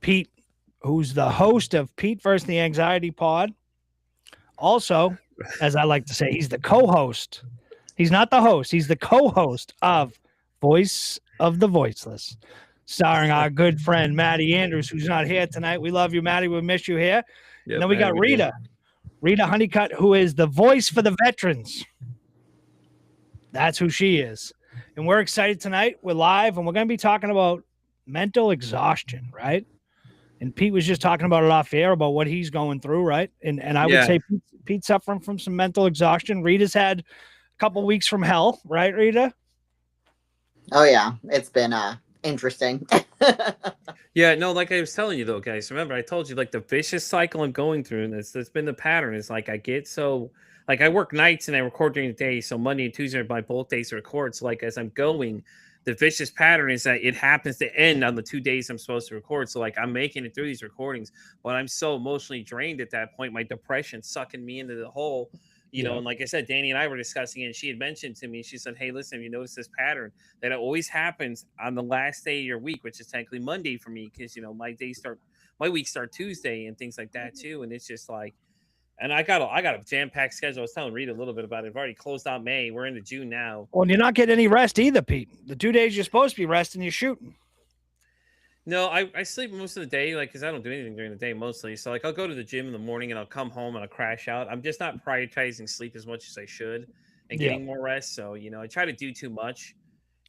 Pete, who's the host of Pete versus the Anxiety Pod. Also, as I like to say, he's the co-host. He's not the host. He's the co-host of Voice of the Voiceless, starring our good friend Maddie Andrews, who's not here tonight. We love you, Maddie. We miss you here. And then we got Rita Honeycutt, who is the voice for the veterans. That's who she is. And we're excited tonight. We're live, and we're going to be talking about mental exhaustion, right? And Pete was just talking about it off air about what he's going through, right? And I would say Pete's suffering from some mental exhaustion. Rita's had a couple weeks from hell, right, Rita? Oh, yeah. It's been interesting. Yeah, no, like I was telling you, though, guys, remember, I told you, like, the vicious cycle I'm going through, and that's been the pattern, is like I get so, like, I work nights and I record during the day, so Monday and Tuesday are my both days to record. So, like, as I'm going, the vicious pattern is that it happens to end on the 2 days I'm supposed to record. So, like, I'm making it through these recordings, but I'm so emotionally drained at that point. My depression sucking me into the hole, you know. And like I said, Danny and I were discussing it, and she had mentioned to me, she said, hey, listen, you notice this pattern that it always happens on the last day of your week, which is technically Monday for me, because, you know, my weeks start Tuesday and things like that too. And it's just like, and I got a jam-packed schedule. I was telling Rita a little bit about it. I've already closed out May. We're into June now. Well, you're not getting any rest either, Pete. The 2 days you're supposed to be resting, you're shooting. No, I sleep most of the day, like, because I don't do anything during the day mostly. So, like, I'll go to the gym in the morning and I'll come home and I'll crash out. I'm just not prioritizing sleep as much as I should and getting more rest. So, you know, I try to do too much,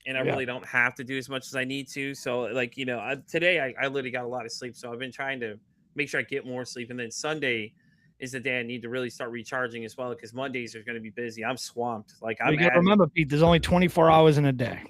and I really don't have to do as much as I need to. So, like, you know, today I literally got a lot of sleep. So I've been trying to make sure I get more sleep. And then Sunday is the day I need to really start recharging as well, because Mondays are going to be busy. I'm swamped. Like, you got to remember, Pete, there's only 24 hours in a day.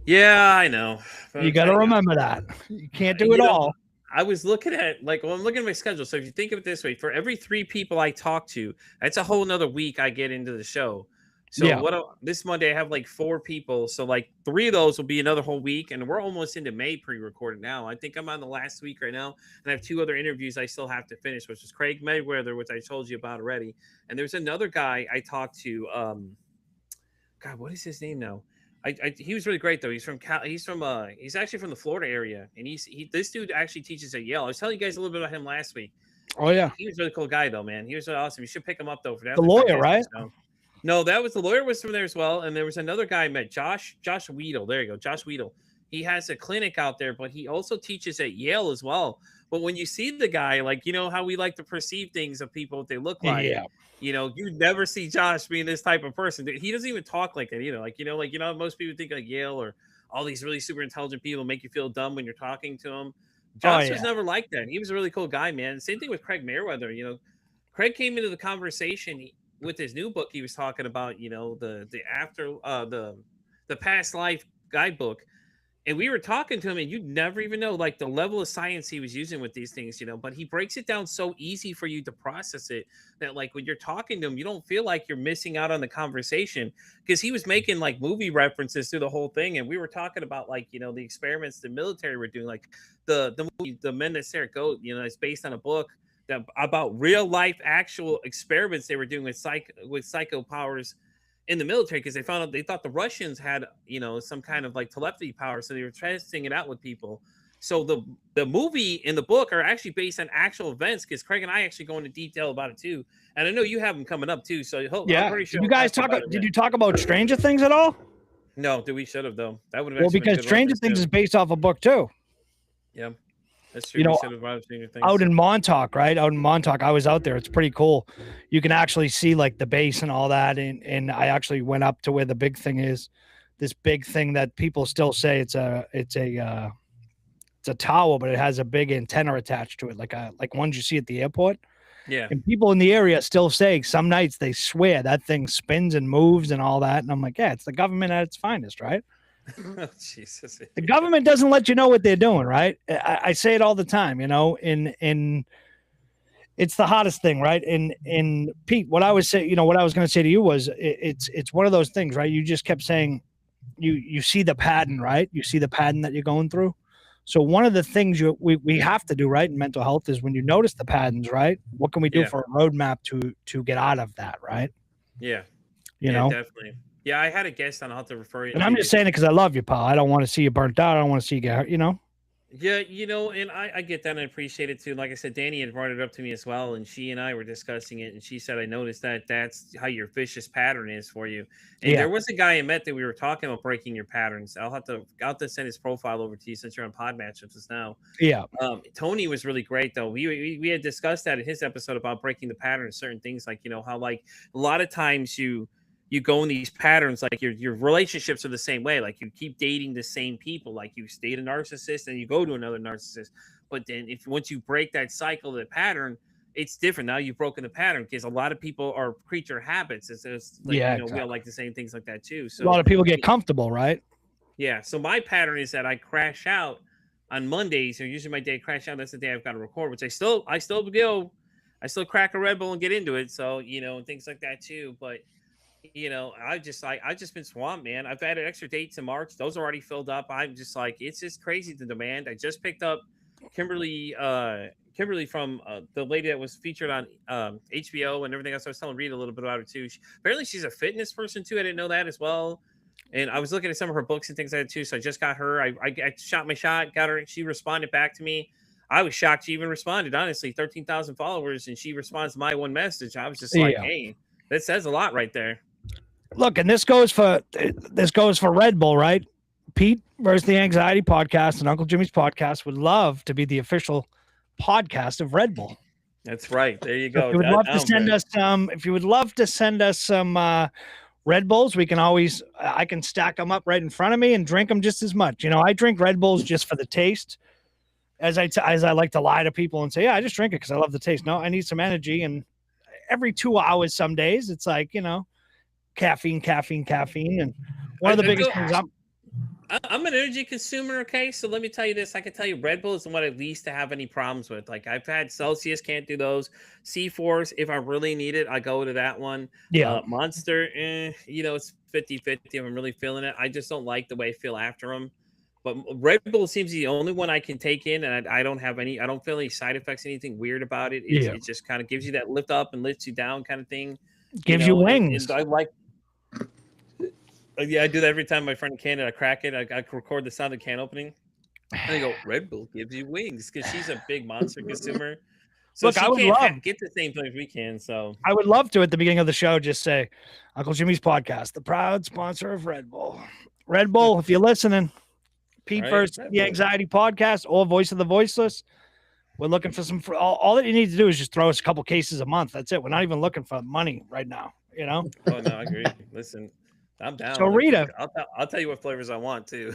Yeah, I know. But you got to remember that. You can't do it all. I was looking at, like, well, I'm looking at my schedule. So if you think of it this way, for every 3 people I talk to, that's a whole nother week I get into the show. So this Monday I have like 4 people. So like 3 of those will be another whole week. And we're almost into May pre-recorded now. I think I'm on the last week right now. And I have 2 other interviews I still have to finish, which is Craig Mayweather, which I told you about already. And there's another guy I talked to. God, what is his name now? He was really great though. He's actually from the Florida area. And this dude actually teaches at Yale. I was telling you guys a little bit about him last week. Oh yeah. He was a really cool guy though, man. He was really awesome. You should pick him up though for that. The lawyer, right? No, that was the lawyer was from there as well. And there was another guy I met, Josh Weedle. There you go, Josh Weedle. He has a clinic out there, but he also teaches at Yale as well. But when you see the guy, like, you know how we like to perceive things of people, what they look like. Yeah. You know, you never see Josh being this type of person. He doesn't even talk like that either. Like, most people think like Yale or all these really super intelligent people make you feel dumb when you're talking to them. Josh was never like that. He was a really cool guy, man. Same thing with Craig Mayweather. You know, Craig came into the conversation with his new book. He was talking about, you know, the past life guidebook. And we were talking to him, and you'd never even know, like, the level of science he was using with these things, you know, but he breaks it down so easy for you to process it that, like, when you're talking to him, you don't feel like you're missing out on the conversation, because he was making, like, movie references through the whole thing. And we were talking about, like, you know, the experiments the military were doing, like the movie, The Men That Stare at Goat, you know, it's based on a book about real life actual experiments they were doing with psycho powers in the military, because they thought the Russians had, you know, some kind of like telepathy power, so they were testing it out with people. So the movie and the book are actually based on actual events, because Craig and I actually go into detail about it too. And I know you have them coming up too. So I'm pretty sure. Did you talk about Stranger Things at all? No, we should have though. That would have. Well, because Stranger Things is based off a book too. Yeah. That's true. You know, out in Montauk, right? Out in Montauk, I was out there. It's pretty cool. You can actually see like the base and all that. And I actually went up to where the big thing is. This big thing that people still say it's a tower, but it has a big antenna attached to it, like ones you see at the airport. Yeah. And people in the area still say some nights they swear that thing spins and moves and all that. And I'm like, yeah, it's the government at its finest, right? Oh, Jesus. The government doesn't let you know what they're doing, right? I say it all the time, you know, in it's the hottest thing, right? In Pete, what I was going to say to you was it's one of those things, right? You just kept saying you see the pattern, right? You see the pattern that you're going through. So one of the things we have to do, right, in mental health is when you notice the patterns, right? What can we do for a roadmap to get out of that, right? Yeah. You know? Definitely. Yeah, I had a guest on. I'll have to refer you. And I'm just saying it because I love you, pal. I don't want to see you burnt out. I don't want to see you get hurt, you know? Yeah, and I get that and I appreciate it too. Like I said, Danny had brought it up to me as well, and she and I were discussing it, and she said, I noticed that that's how your vicious pattern is for you. And Yeah. there was a guy I met that we were talking about breaking your patterns. I'll have to send his profile over to you since you're on Pod Matchups just now. Yeah. Tony was really great though. We had discussed that in his episode about breaking the pattern, certain things like how like a lot of times you go in these patterns, like your relationships are the same way, like you keep dating the same people, like you date a narcissist and you go to another narcissist, but then if once you break that cycle, the pattern, it's different. Now you've broken the pattern because a lot of people are creature habits. It's like Yeah. we all Exactly. like the same things like that too. A So lot of people get comfortable, right? yeah, so my pattern is that I crash out on Mondays, or usually my day crash out. That's the day I've got to record, which I still crack a Red Bull and get into it. So and things like that too. But I've just been swamped, man. I've added extra dates in March. Those are already filled up. I'm just like, it's just crazy the demand. I just picked up Kimberly from the lady that was featured on HBO and everything else. I was telling Reed a little bit about her too. Apparently she's a fitness person too. I didn't know that as well. And I was looking at some of her books and things like that too. So I just got her. I shot my shot, got her. She responded back to me. I was shocked she even responded. Honestly, 13,000 followers, and she responds to my one message. I was just like, Yeah. hey, that says a lot right there. Look, and this goes for Red Bull, right? Pete versus the Anxiety Podcast and Uncle Jimmy's podcast would love to be the official podcast of Red Bull. That's right. There you If go. you would love to send us some, if you would love to send us some Red Bulls, we can always, I can stack them up right in front of me and drink them just as much. I drink Red Bulls just for the taste. As I like to lie to people and say, yeah, I just drink it because I love the taste. No, I need some energy. And every 2 hours, some days, it's like, caffeine. And one of the biggest things I'm an energy consumer. Okay. So let me tell you this. I can tell you Red Bull is the one at least to have any problems with. Like I've had Celsius, can't do those. C4s, if I really need it, I go to that one. Yeah. Monster, it's 50-50 if I'm really feeling it. I just don't like the way I feel after them. But Red Bull seems the only one I can take in, and I don't feel any side effects, anything weird about it. It just kind of gives you that lift up and lifts you down kind of thing. Gives you wings. And I like. Yeah, I do that every time my friend in Canada, I crack it. I record the sound of the can opening. And I go, Red Bull gives you wings because she's a big Monster consumer. So Look, she I would can't get the same thing as we can. So I would love to at the beginning of the show just say, Uncle Jimmy's podcast, the proud sponsor of Red Bull. Red Bull, if you're listening, Pete versus the Anxiety Podcast or Voice of the Voiceless. We're looking for some. All that you need to do is just throw us a couple cases a month. That's it. We're not even looking for money right now. Oh no, I agree. Listen, I'm down. So Rita, I'll tell you what flavors I want too.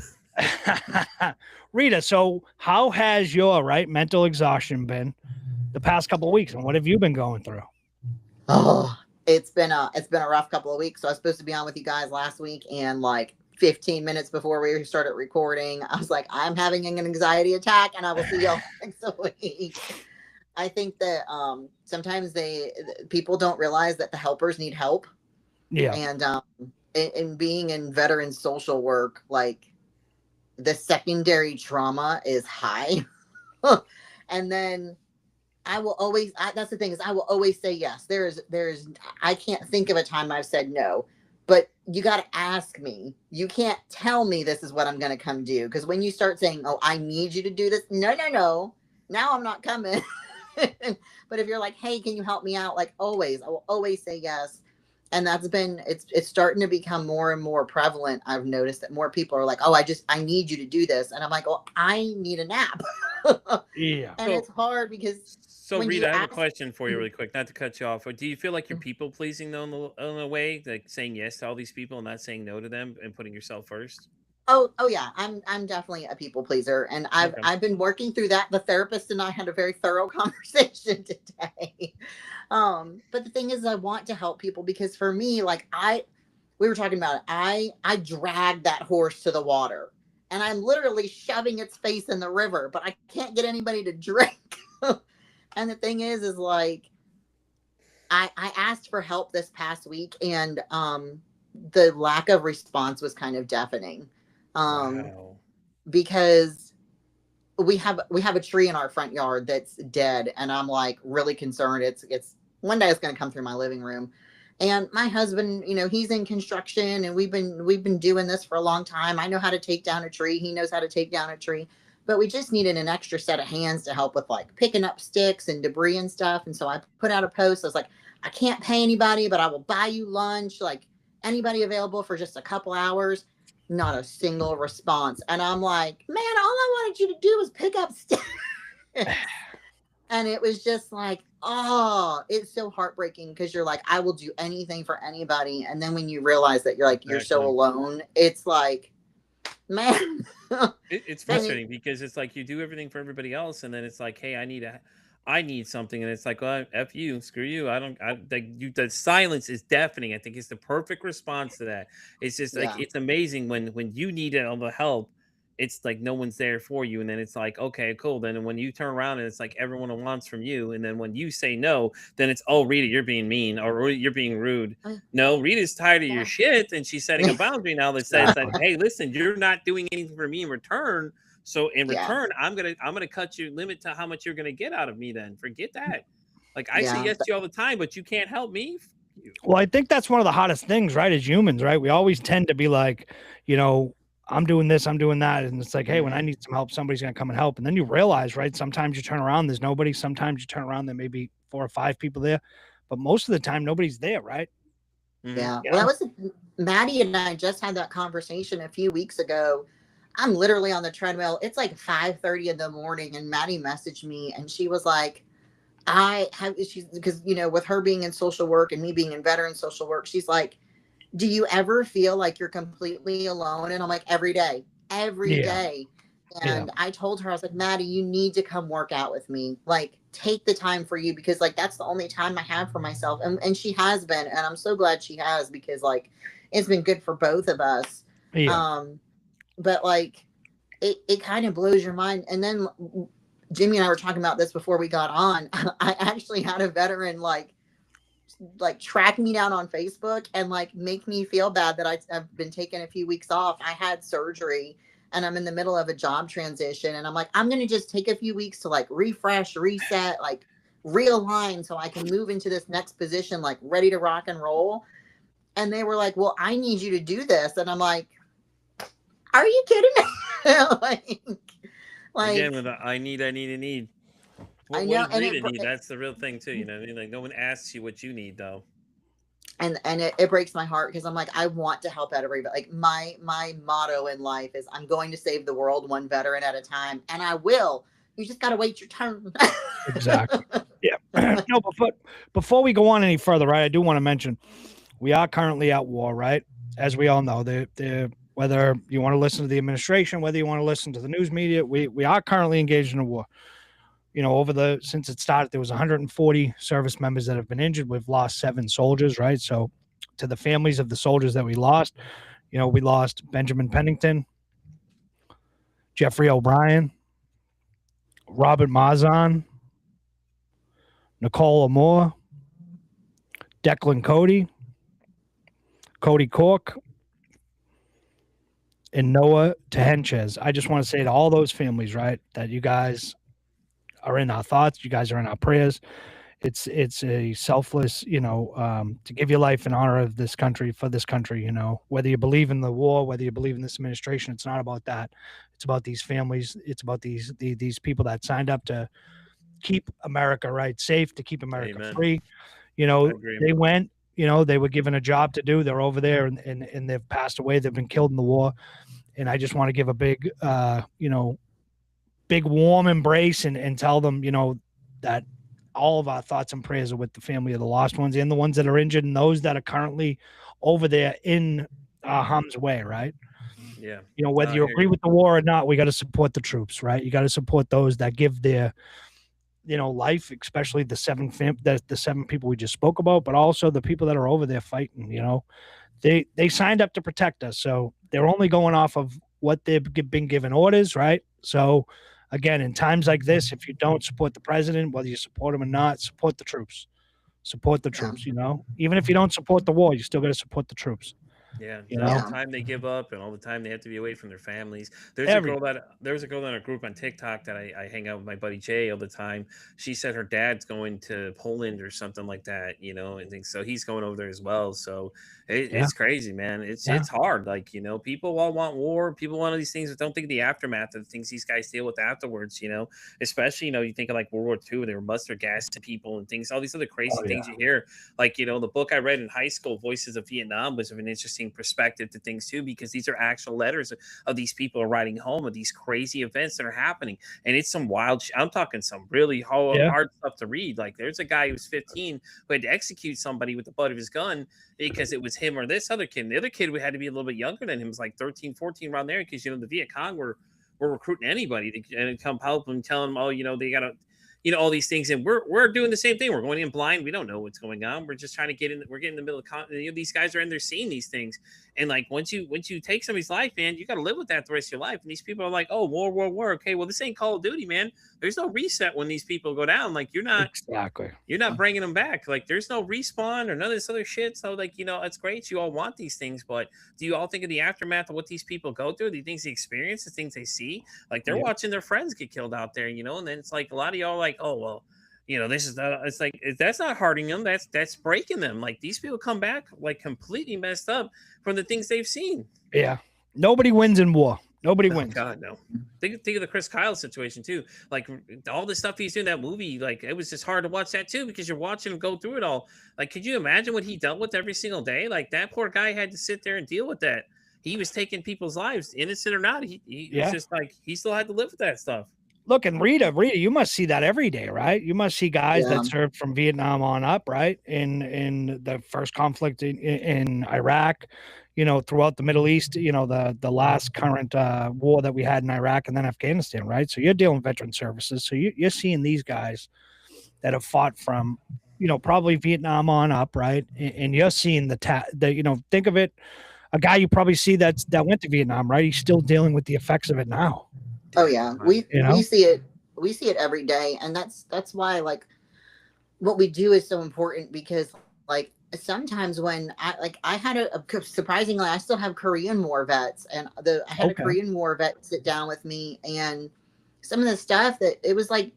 Rita, so how has your mental exhaustion been the past couple of weeks, and what have you been going through? Oh, it's been a rough couple of weeks. So I was supposed to be on with you guys last week, and like 15 minutes before we started recording, I was like, I'm having an anxiety attack, and I will see y'all next week. I think that sometimes people don't realize that the helpers need help. Yeah. And in being in veteran social work, like the secondary trauma is high. And then I will always, that's the thing is I will always say yes. There's, I can't think of a time I've said no, but you got to ask me. You can't tell me this is what I'm going to come do. Because when you start saying, oh, I need you to do this. No. Now I'm not coming. But if you're like, hey, can you help me out? Like always, I will always say yes. And that's been, it's starting to become more and more prevalent. I've noticed that more people are like, oh, I need you to do this. And I'm like, well, I need a nap. Yeah. And it's hard because. So Rita, I have a question for you really quick, not to cut you off. But do you feel like you're people pleasing though in a way, like saying yes to all these people and not saying no to them and putting yourself first? Oh yeah. I'm definitely a people pleaser. And I've been working through that. The therapist and I had a very thorough conversation today. But the thing is, I want to help people because for me, like we were talking about it, I dragged that horse to the water and I'm literally shoving its face in the river, but I can't get anybody to drink. And the thing is like, I asked for help this past week and the lack of response was kind of deafening. Wow. Because we have a tree in our front yard that's dead, and I'm like really concerned. It's one day it's going to come through my living room, and my husband, he's in construction, and we've been doing this for a long time. I know how to take down a tree. He knows how to take down a tree, but we just needed an extra set of hands to help with like picking up sticks and debris and stuff. And so I put out a post. I was like, I can't pay anybody, but I will buy you lunch. Like, anybody available for just a couple hours? Not a single response. And I'm like, man, all I wanted you to do was pick up sticks. And it was just like, oh, it's so heartbreaking because you're like, I will do anything for anybody. And then when you realize that you're like, you're so alone, it's like, man. It's frustrating because it's like you do everything for everybody else, and then it's like, hey, I need something, and it's like, well, F you, screw you. The silence is deafening. I think it's the perfect response to that. It's just like, it's amazing when you need all the help, it's like no one's there for you, and then it's like, okay, cool. Then when you turn around and it's like everyone wants from you, and then when you say no, then it's, oh, Rita, you're being mean, or you're being rude. No, Rita's tired of your shit, and she's setting a boundary now that says that, hey, listen, you're not doing anything for me in return. So in return, I'm gonna cut you, limit to how much you're gonna get out of me. Then forget that. Like, I say yes to you all the time, but you can't help me. Well, I think that's one of the hottest things, right? As humans, right? We always tend to be like, you know, I'm doing this, I'm doing that. And it's like, hey, when I need some help, somebody's going to come and help. And then you realize, right? Sometimes you turn around, there's nobody. Sometimes you turn around, there may be 4 or 5 people there. But most of the time, nobody's there, right? Yeah. Well, that was Maddie and I just had that conversation a few weeks ago. I'm literally on the treadmill. It's like 5:30 in the morning. And Maddie messaged me and she was like, because, you know, with her being in social work and me being in veteran social work, she's like, do you ever feel like you're completely alone? And I'm like, every day. And I told her, I was like, Maddie, you need to come work out with me. Like, take the time for you, because like, that's the only time I have for myself. And she has been, and I'm so glad she has, because like, it's been good for both of us. But like, it kind of blows your mind. And then Jimmy and I were talking about this before we got on. I actually had a veteran like track me down on Facebook and like make me feel bad that I've been taking a few weeks off. I had surgery and I'm in the middle of a job transition, and I'm like, I'm going to just take a few weeks to like refresh, reset, like realign so I can move into this next position, like ready to rock and roll. And they were like, well, I need you to do this. And I'm like, are you kidding me? like again, with the I need. I know, and need? That's the real thing too. You know what I mean? Like, no one asks you what you need, though. And it breaks my heart, because I'm like, I want to help out everybody. Like, my motto in life is, I'm going to save the world one veteran at a time, and I will. You just got to wait your turn. Exactly. Yeah. No, but before we go on any further, right, I do want to mention we are currently at war, right? As we all know, whether you want to listen to the administration, whether you want to listen to the news media, we are currently engaged in a war. You know, since it started, there was 140 service members that have been injured. We've lost 7 soldiers, right? So to the families of the soldiers that we lost, you know, we lost Benjamin Pennington, Jeffrey O'Brien, Robert Marzon, Nicole Amore, Declan Cody, Cody Cork, and Noah Tehenchez. I just want to say to all those families, right, that you guys are in our thoughts. You guys are in our prayers. It's a selfless, you know, to give your life in honor of this country, for this country, you know, whether you believe in the war, whether you believe in this administration, it's not about that. It's about these families. It's about these people that signed up to keep America, right, safe, to keep America free. You know, they went, you know, they were given a job to do. They're over there and they've passed away. They've been killed in the war. And I just want to give a big, you know, big warm embrace and tell them, you know, that all of our thoughts and prayers are with the family of the lost ones and the ones that are injured and those that are currently over there in harm's way, right? Yeah. You know, whether you agree with the war or not, we got to support the troops, right? You got to support those that give their, you know, life, especially the 7 people we just spoke about, but also the people that are over there fighting. You know, they signed up to protect us, so they're only going off of what they've been given orders, right? So again, in times like this, if you don't support the president, whether you support him or not, support the troops. You know, even if you don't support the war, you still got to support the troops. Yeah, You all know, the time they give up and all the time they have to be away from their families. every There's a girl in a group on TikTok that I hang out with my buddy Jay all the time. She said her dad's going to Poland or something like that, you know, and things. So he's going over there as well. So yeah, it's crazy, man. yeah. It's hard. Like, you know, people all want war. People want all these things, but don't think of the aftermath of the things these guys deal with afterwards. You know, especially, you know, you think of like World War II, where they were mustard gas to people and things. All these other crazy Oh things yeah, you hear. Like, you know, the book I read in high school, Voices of Vietnam, was of an interesting perspective to things too, because these are actual letters of these people writing home of these crazy events that are happening. And it's some wild, I'm talking some really yeah. hard stuff to read. Like, there's a guy who was 15 who had to execute somebody with the butt of his gun because it was him or this other kid. And the other kid who had to be a little bit younger than him was like 13, 14 around there, because, you know, the Viet Cong were recruiting anybody to come help them, telling them, oh, you know, they got to, you know, all these things. And we're doing the same thing. We're going in blind. We don't know what's going on. We're just trying to get in. We're getting in the middle of you know, these guys are in there seeing these things. And like, once you take somebody's life, man, you got to live with that the rest of your life. And these people are like, oh, war. Okay, well, this ain't Call of Duty, man. There's no reset when these people go down. Like, you're not bringing them back. Like, there's no respawn or none of this other shit. So, like, you know, it's great. You all want these things, but do you all think of the aftermath of what these people go through? The things they experience, the things they see? Like, they're watching their friends get killed out there, you know. And then it's like, a lot of y'all are like, oh, well, you know, this is not, it's like, that's not hurting them. That's breaking them. Like, these people come back like completely messed up from the things they've seen. Yeah. Nobody wins in war. Nobody Oh, wins. God, no. Think of the Chris Kyle situation too. Like, all the stuff he's doing in that movie, like, it was just hard to watch that too, because you're watching him go through it all. Like, could you imagine what he dealt with every single day? Like, that poor guy had to sit there and deal with that. He was taking people's lives, innocent or not. He was just like, he still had to live with that stuff. Look, and Rita, you must see that every day, right? You must see guys that served from Vietnam on up, right? In the first conflict in Iraq, you know, throughout the Middle East, you know, the last current war that we had in Iraq and then Afghanistan, right? So you're dealing with veteran services. So you're seeing these guys that have fought from, you know, probably Vietnam on up, right? And you're seeing the you know, think of it, a guy you probably see that went to Vietnam, right? He's still dealing with the effects of it now. Oh yeah, we see it. We see it every day, and that's why, like, what we do is so important, because, like, sometimes when I had surprisingly, I still have Korean War vets, and I had a Korean War vet sit down with me, and some of the stuff that it was like,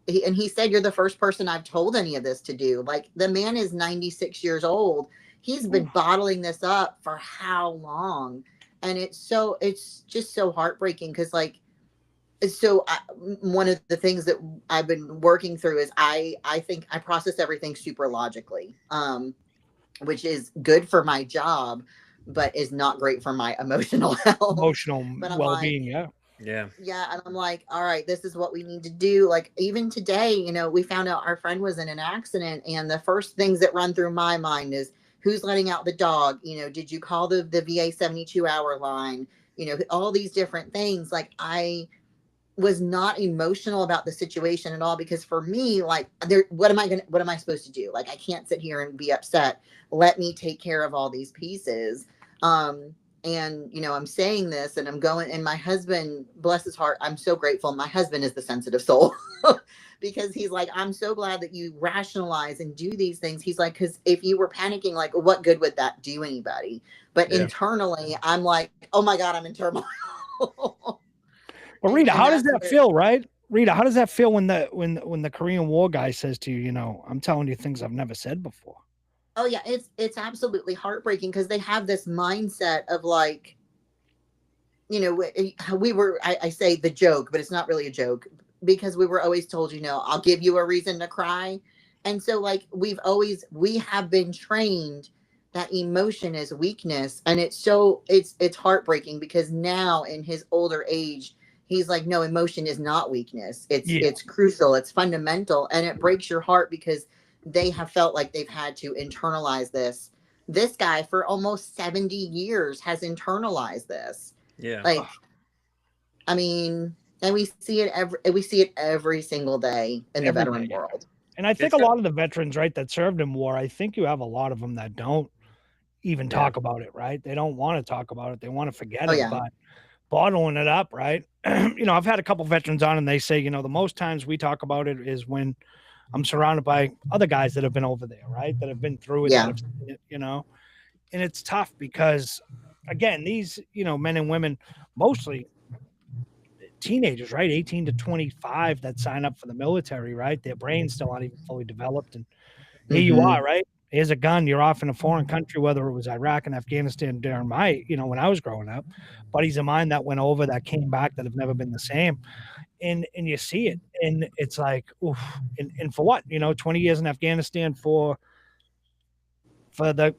he said, "You're the first person I've told any of this to do." Like, the man is 96 years old. He's been bottling this up for how long? And it's just so heartbreaking, because, like, so one of the things that I've been working through is I think I process everything super logically, which is good for my job, but is not great for my emotional health. Emotional well-being, yeah. And I'm like, all right, this is what we need to do. Like, even today, you know, we found out our friend was in an accident, and the first things that run through my mind is, who's letting out the dog? You know, did you call the VA 72-hour line? You know, all these different things. Like, I was not emotional about the situation at all, because for me, like, what am I supposed to do? Like, I can't sit here and be upset. Let me take care of all these pieces. And, you know, I'm saying this, and I'm going, and my husband, bless his heart, I'm so grateful. My husband is the sensitive soul, because he's like, I'm so glad that you rationalize and do these things. He's like, because if you were panicking, like, what good would that do anybody? But internally, I'm like, oh my God, I'm in turmoil. Well, Rita, how does that feel, right? Rita, how does that feel when the Korean War guy says to you, you know, I'm telling you things I've never said before? Oh yeah, it's absolutely heartbreaking, because they have this mindset of, like, you know, we were, I say the joke, but it's not really a joke, because we were always told, you know, I'll give you a reason to cry. And so, like, we have been trained that emotion is weakness. And it's heartbreaking, because now in his older age, he's like, no, emotion is not weakness. It's crucial. It's fundamental. And it breaks your heart, because they have felt like they've had to internalize this. This guy for almost 70 years has internalized this. Yeah. Like, I mean, and we see it every single day in the veteran world. And I think a lot of the veterans, right, that served in war, I think you have a lot of them that don't even talk about it, right? They don't want to talk about it. They want to forget it, but bottling it up, right? You know, I've had a couple veterans on, and they say, you know, the most times we talk about it is when I'm surrounded by other guys that have been over there, right? That have been through it, that have seen it, you know? and it's tough because, again, these, men and women, mostly teenagers, right? 18 to 25 that sign up for the military, right? Their brains still aren't even fully developed. And here you Mm-hmm. are, right? Here's a gun. You're off in a foreign country, whether it was Iraq and Afghanistan during my, when I was growing up. Buddies of mine that went over, that came back, that have never been the same. And you see it. And it's like, oof. And for what? 20 years in Afghanistan for the,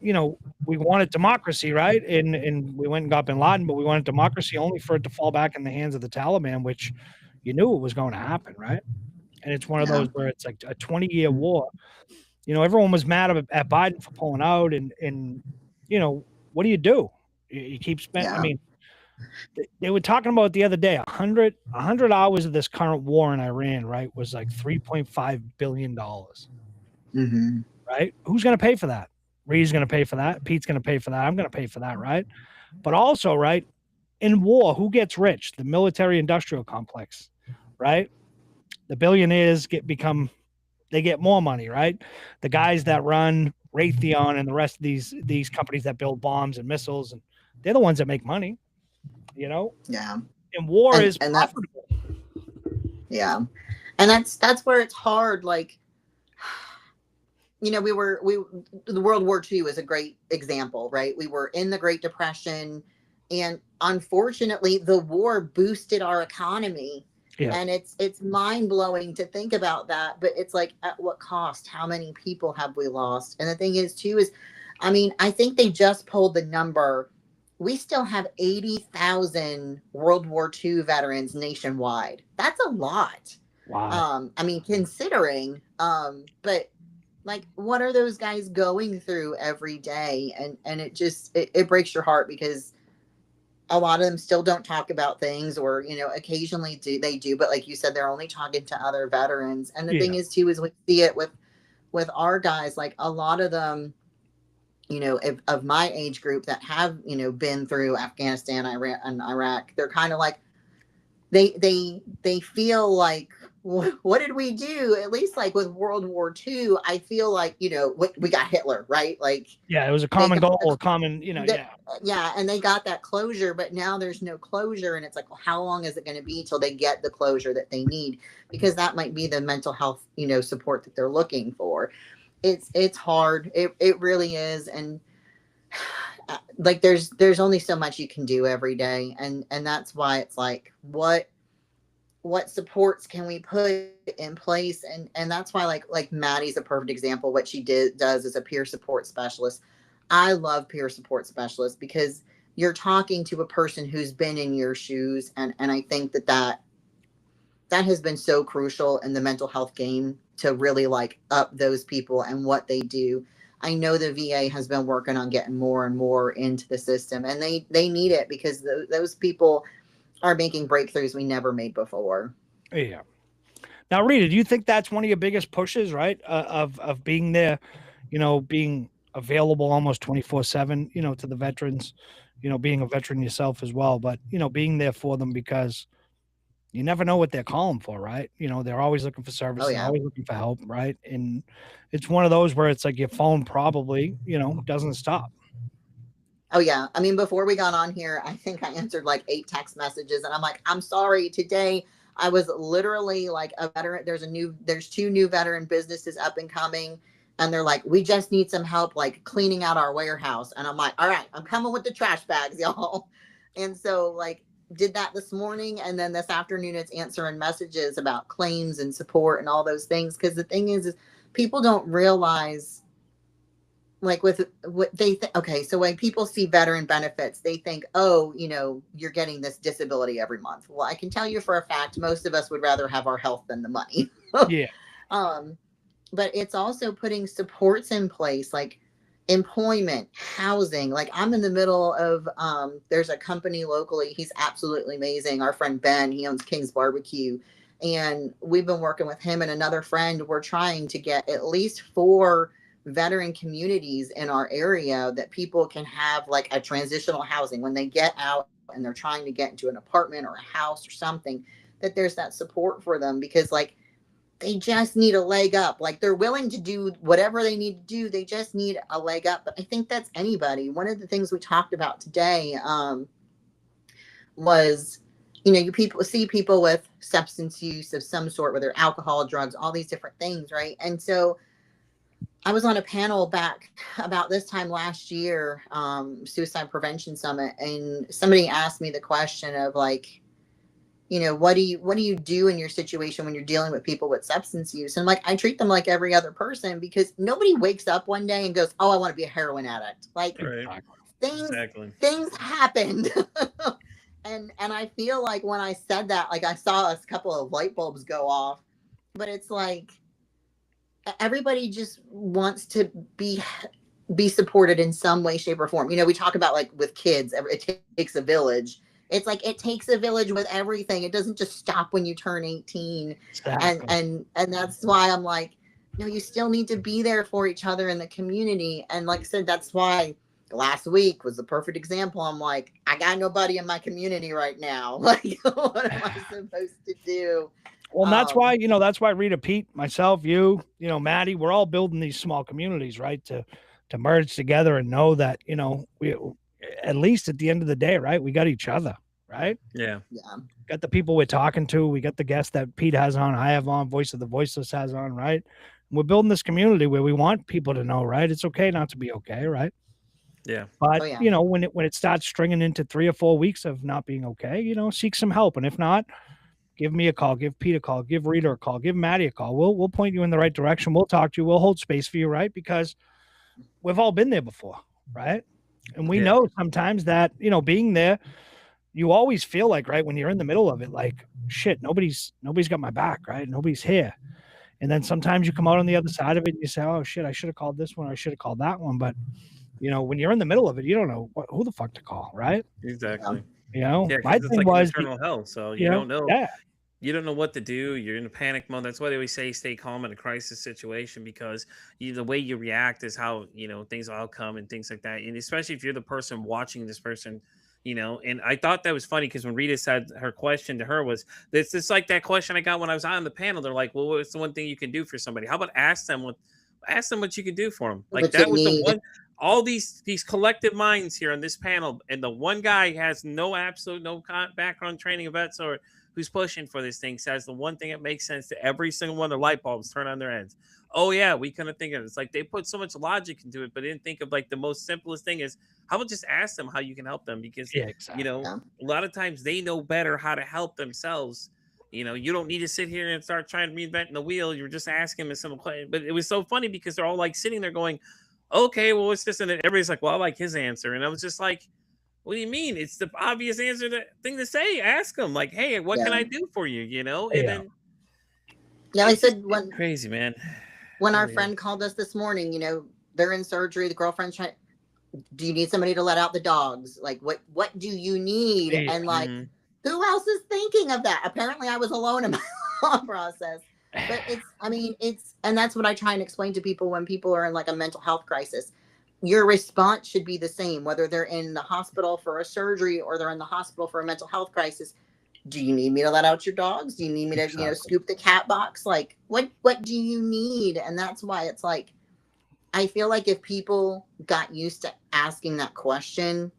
we wanted democracy, right? And we went and got bin Laden, but we wanted democracy only for it to fall back in the hands of the Taliban, which you knew it was going to happen, right? And it's one of Yeah. those where it's like a 20-year war. Everyone was mad at Biden for pulling out, and what do? You keep spending. I Yeah. mean, they were talking about the other day, 100 hours of this current war in Iran, right, was like $3.5 billion, Mm-hmm. right? Who's going to pay for that? Ree's going to pay for that. Pete's going to pay for that. I'm going to pay for that, right? But also, right, in war, who gets rich? The military-industrial complex, right? The billionaires they get more money, right? The guys that run Raytheon and the rest of these companies that build bombs and missiles, and they're the ones that make money, Yeah. And war is And that's, profitable. yeah. And that's where it's hard. Like, the World War II is a great example, right? We were in the Great Depression, and unfortunately the war boosted our economy. Yeah. And it's mind-blowing to think about that, but it's like, at what cost? How many people have we lost? And the thing is too is, I think they just pulled the number. We still have 80,000 World War II veterans nationwide. That's a lot. Wow. Considering, but like, what are those guys going through every day? And it just, it breaks your heart, because a lot of them still don't talk about things, or occasionally they do, but like you said, they're only talking to other veterans. And the thing is too is, we see it with our guys, like a lot of them, of my age group that have been through Afghanistan, Iran, and Iraq. They're kind of like, they feel like, what did we do? At least like with World War II, I feel like, we got Hitler, right? Like, yeah, it was a common goal, a common, yeah, and they got that closure, but now there's no closure, and it's like, well, how long is it going to be till they get the closure that they need? Because that might be the mental health, support that they're looking for. It's hard. It really is. And like, there's only so much you can do every day, and that's why it's like, what supports can we put in place? And that's why, like Maddie's a perfect example. What she does as a peer support specialist. I love peer support specialists, because you're talking to a person who's been in your shoes, and I think that has been so crucial in the mental health game, to really like up those people and what they do. I know the VA has been working on getting more and more into the system, and they need it, because those people are making breakthroughs we never made before. Yeah. Now, Rita, do you think that's one of your biggest pushes, right? Of being there, being available almost 24/7, to the veterans, being a veteran yourself as well, but, being there for them, because you never know what they're calling for, right? They're always looking for service. Oh, They're yeah. always looking for help, right? And it's one of those where it's like your phone probably, doesn't stop. Oh, yeah. Before we got on here, I think I answered like 8 text messages, and I'm like, I'm sorry. Today, I was literally like, a veteran. There's 2 new veteran businesses up and coming, and they're like, we just need some help, like cleaning out our warehouse. And I'm like, all right, I'm coming with the trash bags, y'all. And so, like, did that this morning, and then this afternoon it's answering messages about claims and support and all those things. Because the thing is people don't realize, like, with what they okay, so when people see veteran benefits, they think, oh, you're getting this disability every month. Well, I can tell you for a fact, most of us would rather have our health than the money. Yeah. But it's also putting supports in place, like employment, housing. Like, I'm in the middle of, there's a company locally. He's absolutely amazing. Our friend Ben, he owns King's Barbecue, and we've been working with him and another friend. We're trying to get at least 4 veteran communities in our area that people can have like a transitional housing when they get out and they're trying to get into an apartment or a house or something, that there's that support for them. Because, like, they just need a leg up. Like they're willing to do whatever they need to do. They just need a leg up. But I think that's anybody. One of the things we talked about today was, you know, you people see people with substance use of some sort, whether alcohol, drugs, all these different things, right? And so I was on a panel back about this time last year, Suicide Prevention Summit, and somebody asked me the question of like, you know, what do you do in your situation when you're dealing with people with substance use? And like, I treat them like every other person, because nobody wakes up one day and goes, oh, I want to be a heroin addict. Like Right. things happened. and I feel like when I said that, like I saw a couple of light bulbs go off, but it's like everybody just wants to be supported in some way, shape, or form. You know, we talk about like with kids, it takes a village. It's like it takes a village with everything. It doesn't just stop when you turn 18. Exactly. And that's why I'm like, no, you still need to be there for each other in the community. And like I said, that's why last week was the perfect example. I'm like, I got nobody in my community right now. Like, what am I supposed to do? Well, and that's why, you know, that's why Rita, Pete, myself, you know, Maddie, we're all building these small communities, right? To merge together and know that, you know, we, at least at the end of the day, right, we got each other, right? Yeah. Got the people we're talking to. We got the guests that Pete has on, I have on, Voice of the Voiceless has on, right? And we're building this community where we want people to know, right? It's okay not to be okay, right? Yeah. But you know, when it starts stringing into 3 or 4 weeks of not being okay, you know, seek some help. And if not, give me a call, give Pete a call, give Rita a call, give Maddie a call. We'll point you in the right direction. We'll talk to you. We'll hold space for you, right? Because we've all been there before, right? And we know sometimes that, you know, being there, you always feel like, right, when you're in the middle of it, like, shit, nobody's got my back, right? Nobody's here. And then sometimes you come out on the other side of it and you say, oh shit, I should have called this one, I should have called that one. But you know, when you're in the middle of it, you don't know who the fuck to call, right? Exactly. You know, my thing like was eternal hell, so you don't know. Yeah. You don't know what to do. You're in a panic mode. That's why they always say stay calm in a crisis situation, because the way you react is how, you know, things will outcome and things like that. And especially if you're the person watching this person, you know. And I thought that was funny because when Rita said her question to her was, it's like that question I got when I was on the panel. They're like, well, what's the one thing you can do for somebody? How about ask them what you can do for them? Like What that you was the need. one. All these collective minds here on this panel, and the one guy has no background training of vets or who's pushing for this thing says the one thing that makes sense to every single one of their light bulbs turn on their heads. Oh yeah, we couldn't think of it. It's like they put so much logic into it, but didn't think of like the most simplest thing is how about just ask them how you can help them, because you know, a lot of times they know better how to help themselves. You know, you don't need to sit here and start trying to reinvent the wheel. You're just asking them a simple question. But it was so funny because they're all like sitting there going, okay, well, it's this, and everybody's like, well, I like his answer. And I was just like, what do you mean? It's the obvious answer thing to say. Ask them, like, hey, what can I do for you? You know? And then I said when crazy, man. When our friend called us this morning, you know, they're in surgery, the girlfriend's trying, do you need somebody to let out the dogs? Like what do you need? And like who else is thinking of that? Apparently I was alone in my thought process. But and that's what I try and explain to people when people are in like a mental health crisis. Your response should be the same, whether they're in the hospital for a surgery or they're in the hospital for a mental health crisis. Do you need me to let out your dogs? Do you need me to, you know, scoop the cat box? Like, what do you need? And that's why it's like, I feel like if people got used to asking that question,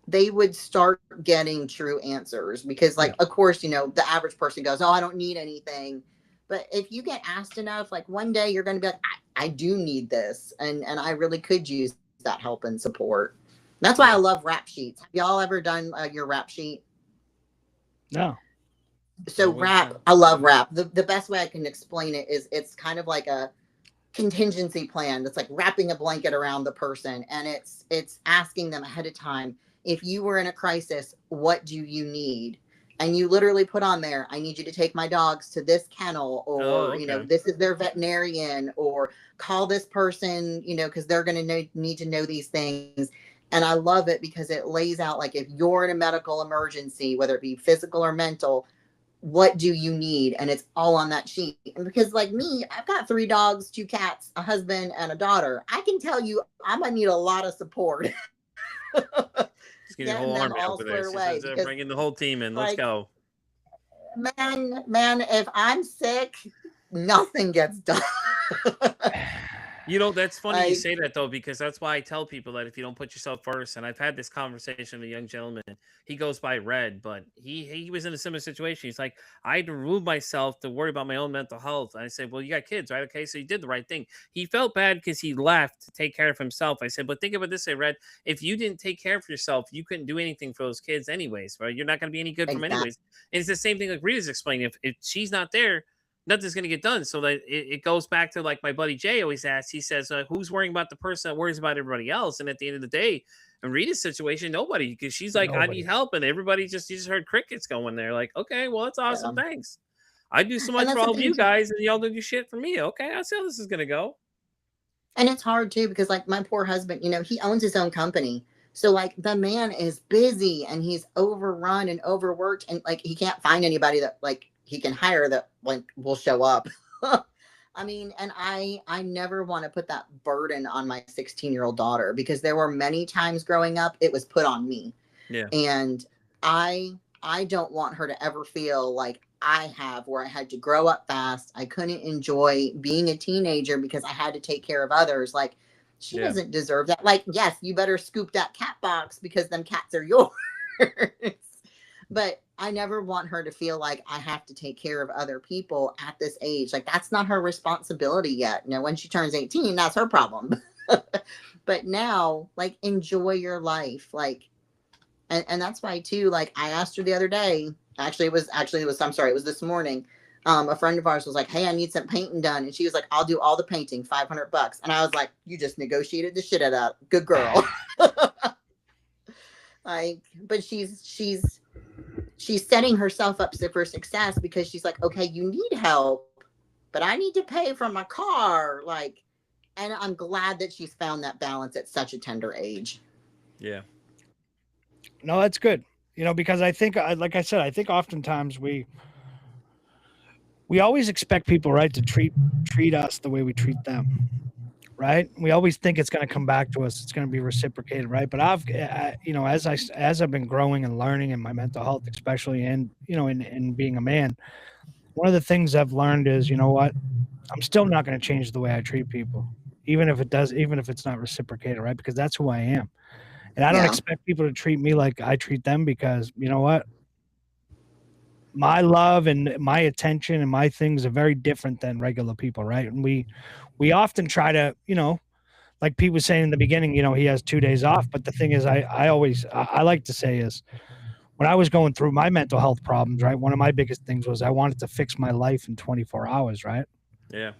they would start getting true answers. Because, like, of course, you know, the average person goes, oh, I don't need anything. But if you get asked enough, like one day you're going to be like, I do need this. And I really could use that help and support. That's why I love rap sheets. Have y'all ever done your rap sheet? No. So rap, I love rap. The best way I can explain it is it's kind of like a contingency plan. It's like wrapping a blanket around the person, and it's asking them ahead of time, if you were in a crisis, what do you need? And you literally put on there, I need you to take my dogs to this kennel, or you know, this is their veterinarian, or call this person, you know, because they're going to need to know these things. And I love it because it lays out, like, if you're in a medical emergency, whether it be physical or mental, what do you need? And it's all on that sheet. And because like me, I've got 3 dogs, 2 cats, a husband, and a daughter. I can tell you I'm going to need a lot of support. Just get your whole army over there. Bring in the whole team in. Let's go. Man, if I'm sick, nothing gets done. You know, that's funny you Like, say that though, because that's why I tell people that if you don't put yourself first, and I've had this conversation with a young gentleman, he goes by Red, but he was in a similar situation. He's like, I had to remove myself to worry about my own mental health. And I said, well, you got kids, right? Okay, so you did the right thing. He felt bad because he left to take care of himself. I said, but think about this way, Red. If you didn't take care of yourself, you couldn't do anything for those kids anyways, right? You're not going to be any good for them exactly. anyways. And it's the same thing like Rita's explaining. If she's not there, nothing's going to get done. So that it goes back to like my buddy Jay always asks. He says, "Who's worrying about the person that worries about everybody else?" And at the end of the day, in Rita's situation, nobody, because she's like, "I Nobody. need help," and everybody you just heard crickets going there. Like, okay, well, that's awesome. Yeah. Thanks. I do so And much that's for the all of thing you too. guys, and y'all do shit for me. Okay, I see how this is going to go. And it's hard too because like my poor husband, he owns his own company. So like the man is busy and he's overrun and overworked and like he can't find anybody that like he can hire that like will show up. I mean, and I never want to put that burden on my 16-year-old daughter because there were many times growing up it was put on me. Yeah. And I don't want her to ever feel like I have, where I had to grow up fast. I couldn't enjoy being a teenager because I had to take care of others. Like she Yeah. doesn't deserve that. Like, yes, you better scoop that cat box because them cats are yours. But I never want her to feel like I have to take care of other people at this age. Like that's not her responsibility yet. When she turns 18, that's her problem. But now, like, enjoy your life. Like, and that's why too, like I asked her the other day, it was this morning. A friend of ours was like, hey, I need some painting done. And she was like, I'll do all the painting, $500. And I was like, you just negotiated the shit out of that. Good girl. Like, but she's setting herself up for success because she's like, okay, you need help, but I need to pay for my car. Like, and I'm glad that she's found that balance at such a tender age. Yeah. No, that's good. Because I think, like I said, I think oftentimes we always expect people, right, to treat us the way we treat them, right? We always think it's going to come back to us. It's going to be reciprocated, right? But as I've been growing and learning in my mental health, especially, and in being a man, one of the things I've learned is, you know what, I'm still not going to change the way I treat people, even if it's not reciprocated, right? Because that's who I am. And I don't expect people to treat me like I treat them because, you know what? My love and my attention and my things are very different than regular people, right? And we often try to, like Pete was saying in the beginning, he has 2 days off. But the thing is, I like to say is when I was going through my mental health problems, right? One of my biggest things was I wanted to fix my life in 24 hours, right? Yeah.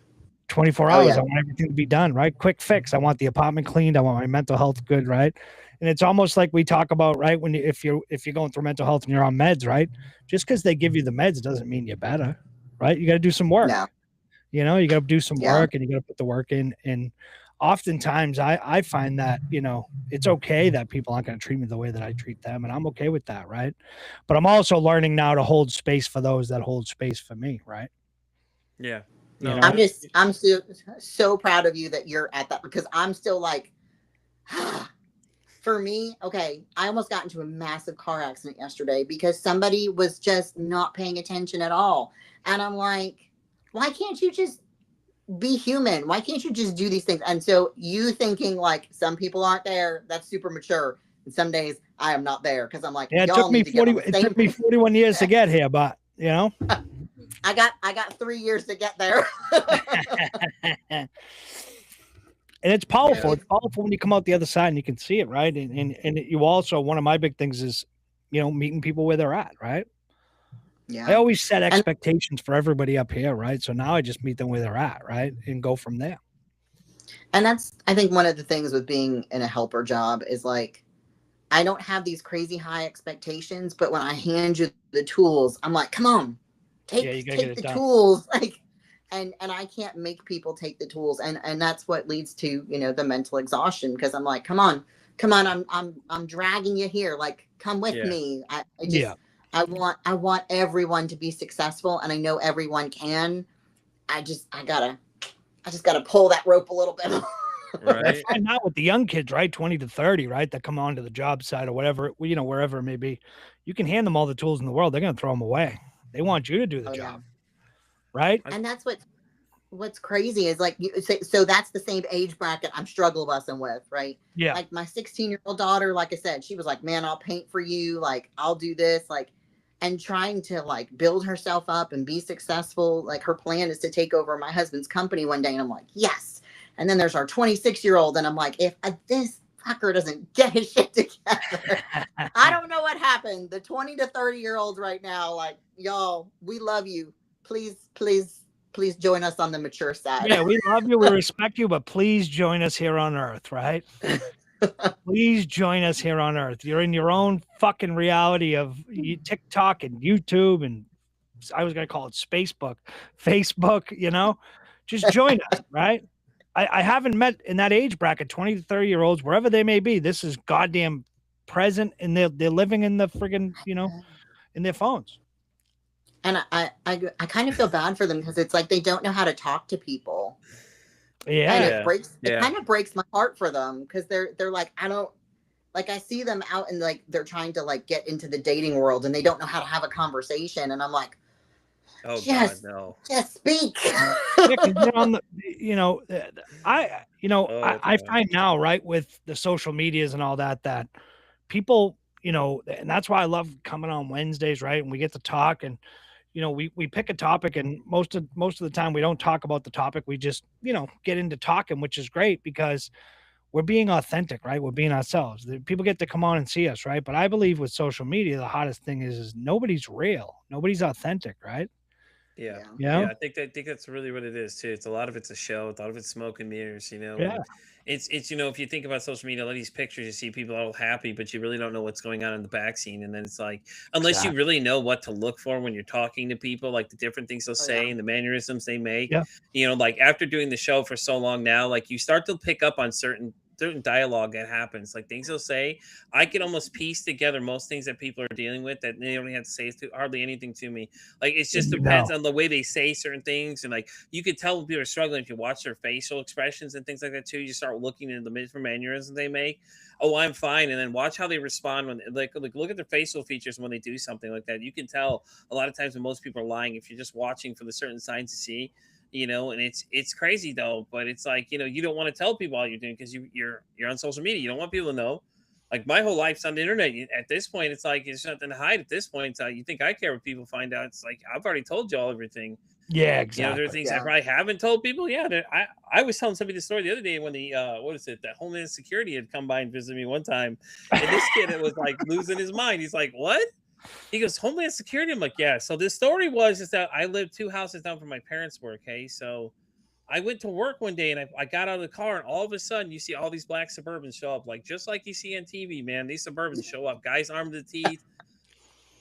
24 hours. I want everything to be done, right? Quick fix. I want the apartment cleaned. I want my mental health good, right? And it's almost like we talk about, right? If you're going through mental health and you're on meds, right? Just because they give you the meds doesn't mean you're better, right? You got to do some work. Yeah. You got to do some work and you got to put the work in. And oftentimes I find that, it's okay that people aren't going to treat me the way that I treat them. And I'm okay with that, right? But I'm also learning now to hold space for those that hold space for me, right? Yeah. No. I'm so proud of you that you're at that because I'm still like, for me, okay, I almost got into a massive car accident yesterday because somebody was just not paying attention at all. And I'm like, why can't you just be human? Why can't you just do these things? And so you thinking like some people aren't there, that's super mature. And some days I am not there because I'm like, it took me 41 years to get here, but I got 3 years to get there. And it's powerful. It's powerful when you come out the other side and you can see it, right? And you also, one of my big things is, meeting people where they're at, right? Yeah. I always set expectations for everybody up here, right? So now I just meet them where they're at, right? And go from there. And that's, I think, one of the things with being in a helper job is like, I don't have these crazy high expectations, but when I hand you the tools, I'm like, come on, take the tools. Like, and I can't make people take the tools. And that's what leads to, the mental exhaustion. Cause I'm like, come on, I'm dragging you here. Like, come with me. I want everyone to be successful. And I know everyone can. I just gotta pull that rope a little bit. Right. And not with the young kids, right? 20 to 30, right? That come onto the job site or whatever, wherever it may be. You can hand them all the tools in the world. They're going to throw them away. They want you to do the job. Right. And that's what what's crazy is like so that's the same age bracket I'm struggle busing with, right? Yeah. Like my 16-year-old daughter, like I said, she was like, man, I'll paint for you, like I'll do this, like, and trying to like build herself up and be successful. Like her plan is to take over my husband's company one day, and I'm like, yes. And then there's our 26-year-old, and I'm like, if this fucker doesn't get his shit together, I don't know what happened. The 20 to 30-year-olds right now, like, y'all, we love you. Please join us on the mature side. Yeah, we love you, we respect you, but please join us here on Earth, right? Please join us here on Earth. You're in your own fucking reality of TikTok and YouTube, and I was gonna call it Spacebook, Facebook. You know, just join us, right? I haven't met in that age bracket, 20 to 30-year-olds, wherever they may be. This is goddamn present, and they're living in the friggin', you know, in their phones. And I kind of feel bad for them because it's like they don't know how to talk to people. Yeah, and it kind of breaks my heart for them because they're like, I don't like, I see them out and like they're trying to like get into the dating world and they don't know how to have a conversation, and I'm like, oh just, God, no. Just speak. I find now, right, with the social medias and all that, that people, you know, and that's why I love coming on Wednesdays, right? And we get to talk, and you know, we pick a topic, and most of the time we don't talk about the topic. We just, you know, get into talking, which is great because we're being authentic, right? We're being ourselves. People get to come on and see us, right? But I believe with social media, the hottest thing is nobody's real. Nobody's authentic, right? Yeah. Yeah. I think that's really what it is too. It's a lot of it's a show. A lot of it's smoke and mirrors, you know. Yeah. And it's you know, if you think about social media, a lot of these pictures, you see people all happy, but you really don't know what's going on in the back scene. And then it's like, unless you really know what to look for when you're talking to people, like the different things they'll say and the mannerisms they make. Yeah. You know, like after doing the show for so long now, like you start to pick up on certain dialogue that happens, like things they'll say. I can almost piece together most things that people are dealing with that they don't have to say hardly anything to me. Like it just depends on the way they say certain things, and like you could tell when people are struggling if you watch their facial expressions and things like that too. You start looking into the different mannerisms they make. Oh, I'm fine, and then watch how they respond when like look at their facial features when they do something like that. You can tell a lot of times when most people are lying if you're just watching for the certain signs to see. You know, and it's crazy though, but it's like, you know, you don't want to tell people all you're doing because you're on social media. You don't want people to know. Like my whole life's on the internet. At this point, it's like it's nothing to hide. At this point, you think I care what people find out? It's like I've already told you all everything. Yeah, exactly. You know, there are things I probably haven't told people. Yeah, I was telling somebody the story the other day when the what is it? That Homeland Security had come by and visited me one time, and this kid it was like losing his mind. He's like, "What?" He goes, Homeland Security. I'm like, yeah. So the story is that I lived 2 houses down from my parents' work. Okay. So I went to work one day and I got out of the car, and all of a sudden you see all these black Suburbans show up, like just like you see on TV, man. These Suburbans show up, guys armed to the teeth.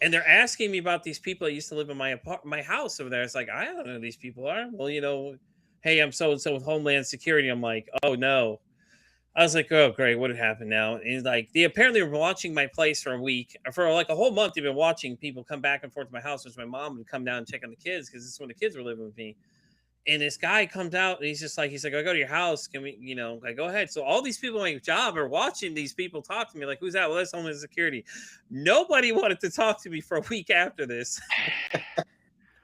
And they're asking me about these people that used to live in my house over there. It's like, I don't know who these people are. Well, you know, hey, I'm so-and-so with Homeland Security. I'm like, oh no. I was like, oh, great. What had happened now? And he's like, they apparently were watching my place for a week, for like a whole month. They've been watching people come back and forth to my house, which my mom would come down and check on the kids because this is when the kids were living with me. And this guy comes out and he's like, I go to your house. Can we, you know, like, go ahead. So all these people in my job are watching these people talk to me. Like, who's that? Well, that's Homeland Security. Nobody wanted to talk to me for a week after this.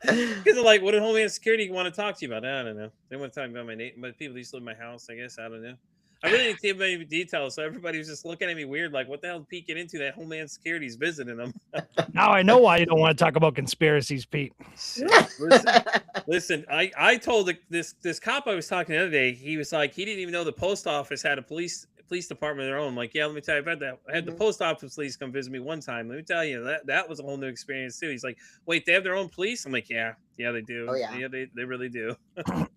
Because they're like, what did Homeland Security want to talk to you about? I don't know. They want to talk about but people used to live in my house, I guess. I don't know. I really didn't give any details, so everybody was just looking at me weird, like, what the hell is Pete get into that Homeland Security's visiting them? Now I know why you don't want to talk about conspiracies, Pete. Listen, I told this cop I was talking the other day, he was like, he didn't even know the post office had a police department of their own. I'm like, yeah, let me tell you about that. I had the post office police come visit me one time. Let me tell you, that was a whole new experience too. He's like, wait, they have their own police? I'm like, yeah, they do. Oh, yeah. They really do.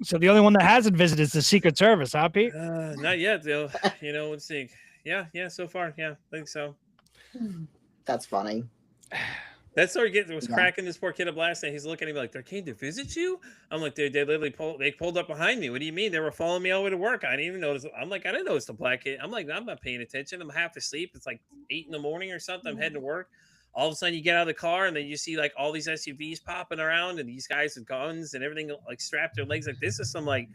So the only one that hasn't visited is the Secret Service, huh, Pete? Not yet, though. You know, let's see. Yeah, so far, yeah, I think so. That's funny. That story was cracking this poor kid up last night. He's looking at me like, they came to visit you? I'm like, dude, they literally pulled up behind me. What do you mean? They were following me all the way to work. I didn't even notice. I'm like, I didn't notice the black kid. I'm like, I'm not paying attention. I'm half asleep. It's like 8 a.m. or something. I'm heading to work. All of a sudden you get out of the car and then you see like all these SUVs popping around and these guys with guns and everything like strapped to their legs. Like this is some like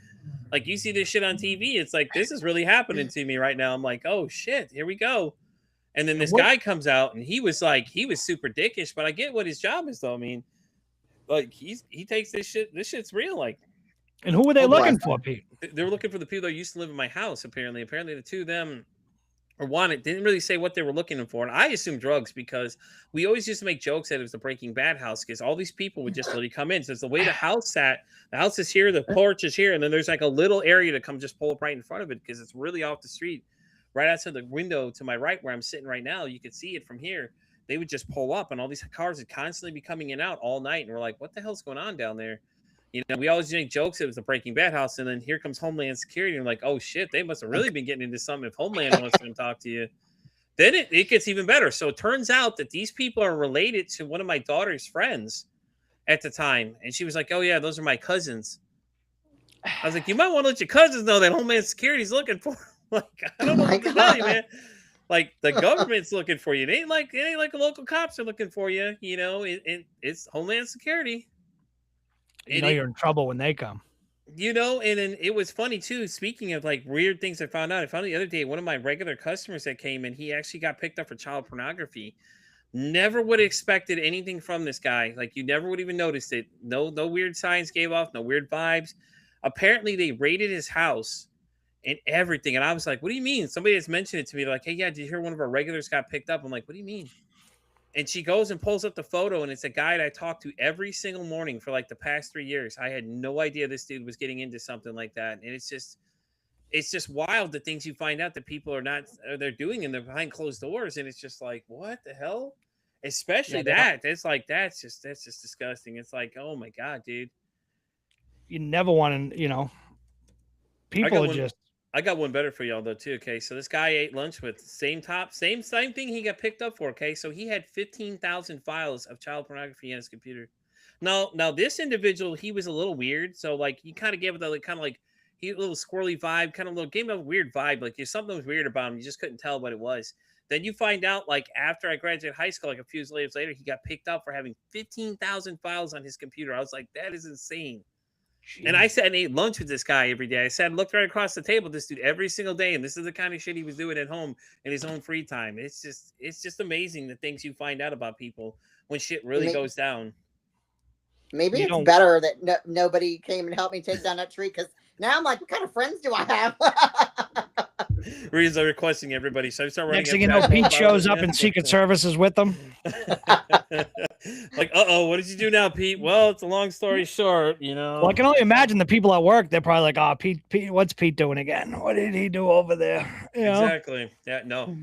you see this shit on TV. It's like, this is really happening to me right now. I'm like, oh shit, here we go. And then this guy comes out and he was super dickish, but I get what his job is though. I mean, like he takes this shit's real. Like And who were they Oh, boy. looking for, Pete? They were looking for the people that used to live in my house. Apparently, the two of them or wanted didn't really say what they were looking for, and I assumed drugs because we always used to make jokes that it was the Breaking Bad house because all these people would just literally come in. So it's the way the house sat. The house is here, the porch is here, and then there's like a little area to come just pull up right in front of it because it's really off the street, right outside the window to my right where I'm sitting right now. You could see it from here. They would just pull up, and all these cars would constantly be coming in and out all night, and we're like, "What the hell's going on down there?" You know, we always make jokes. It was the Breaking Bad house, and then here comes Homeland Security, and we're like, "Oh shit, they must have really been getting into something if Homeland wants to come talk to you." Then it gets even better. So it turns out that these people are related to one of my daughter's friends at the time. And she was like, "Oh, yeah, those are my cousins." I was like, "You might want to let your cousins know that Homeland Security's looking for." Like, I don't know what to tell you, man. Like, the government's looking for you. It ain't like the local cops are looking for you. You know, it's Homeland Security. You know you're in trouble when they come. You know, and then it was funny too. Speaking of like weird things I found the other day, one of my regular customers that came in, he actually got picked up for child pornography. Never would have expected anything from this guy. Like, you never would even noticed it. No weird signs gave off, no weird vibes. Apparently they raided his house and everything. And I was like, "What do you mean?" Somebody has mentioned it to me. They're like, "Hey, yeah, did you hear one of our regulars got picked up?" I'm like, "What do you mean?" And she goes and pulls up the photo, and it's a guy that I talked to every single morning for like the past 3 years. I had no idea this dude was getting into something like that. And it's just wild the things you find out that people are not, they're doing and they're behind closed doors. And it's just like, what the hell? Especially that. That's just disgusting. It's like, oh my God, dude. You never want to, you know, people are just. I got one better for y'all though too. Okay, so this guy ate lunch with same thing he got picked up for. Okay, so he had 15,000 files of child pornography on his computer. Now this individual, he was a little weird. So like he kind of gave it the kind of like he a little squirrely vibe, kind of little gave him a weird vibe. Like there's something was weird about him. You just couldn't tell what it was. Then you find out like after I graduated high school, like a few years later, he got picked up for having 15,000 files on his computer. I was like, that is insane. Jeez. And I sat and ate lunch with this guy every day. I sat and looked right across the table, this dude every single day. And this is the kind of shit he was doing at home in his own free time. It's just amazing the things you find out about people when shit really goes down. Maybe it's better that nobody came and helped me take down that tree, because now I'm like, what kind of friends do I have? Reasons are requesting everybody. So I start running. Next thing you know, Pete shows up in Secret Services with them. Like, what did you do now, Pete? Well, it's a long story short, you know. Well, I can only imagine the people at work. They're probably like, "Oh, Pete, what's Pete doing again? What did he do over there?" You know? Exactly. Yeah. No.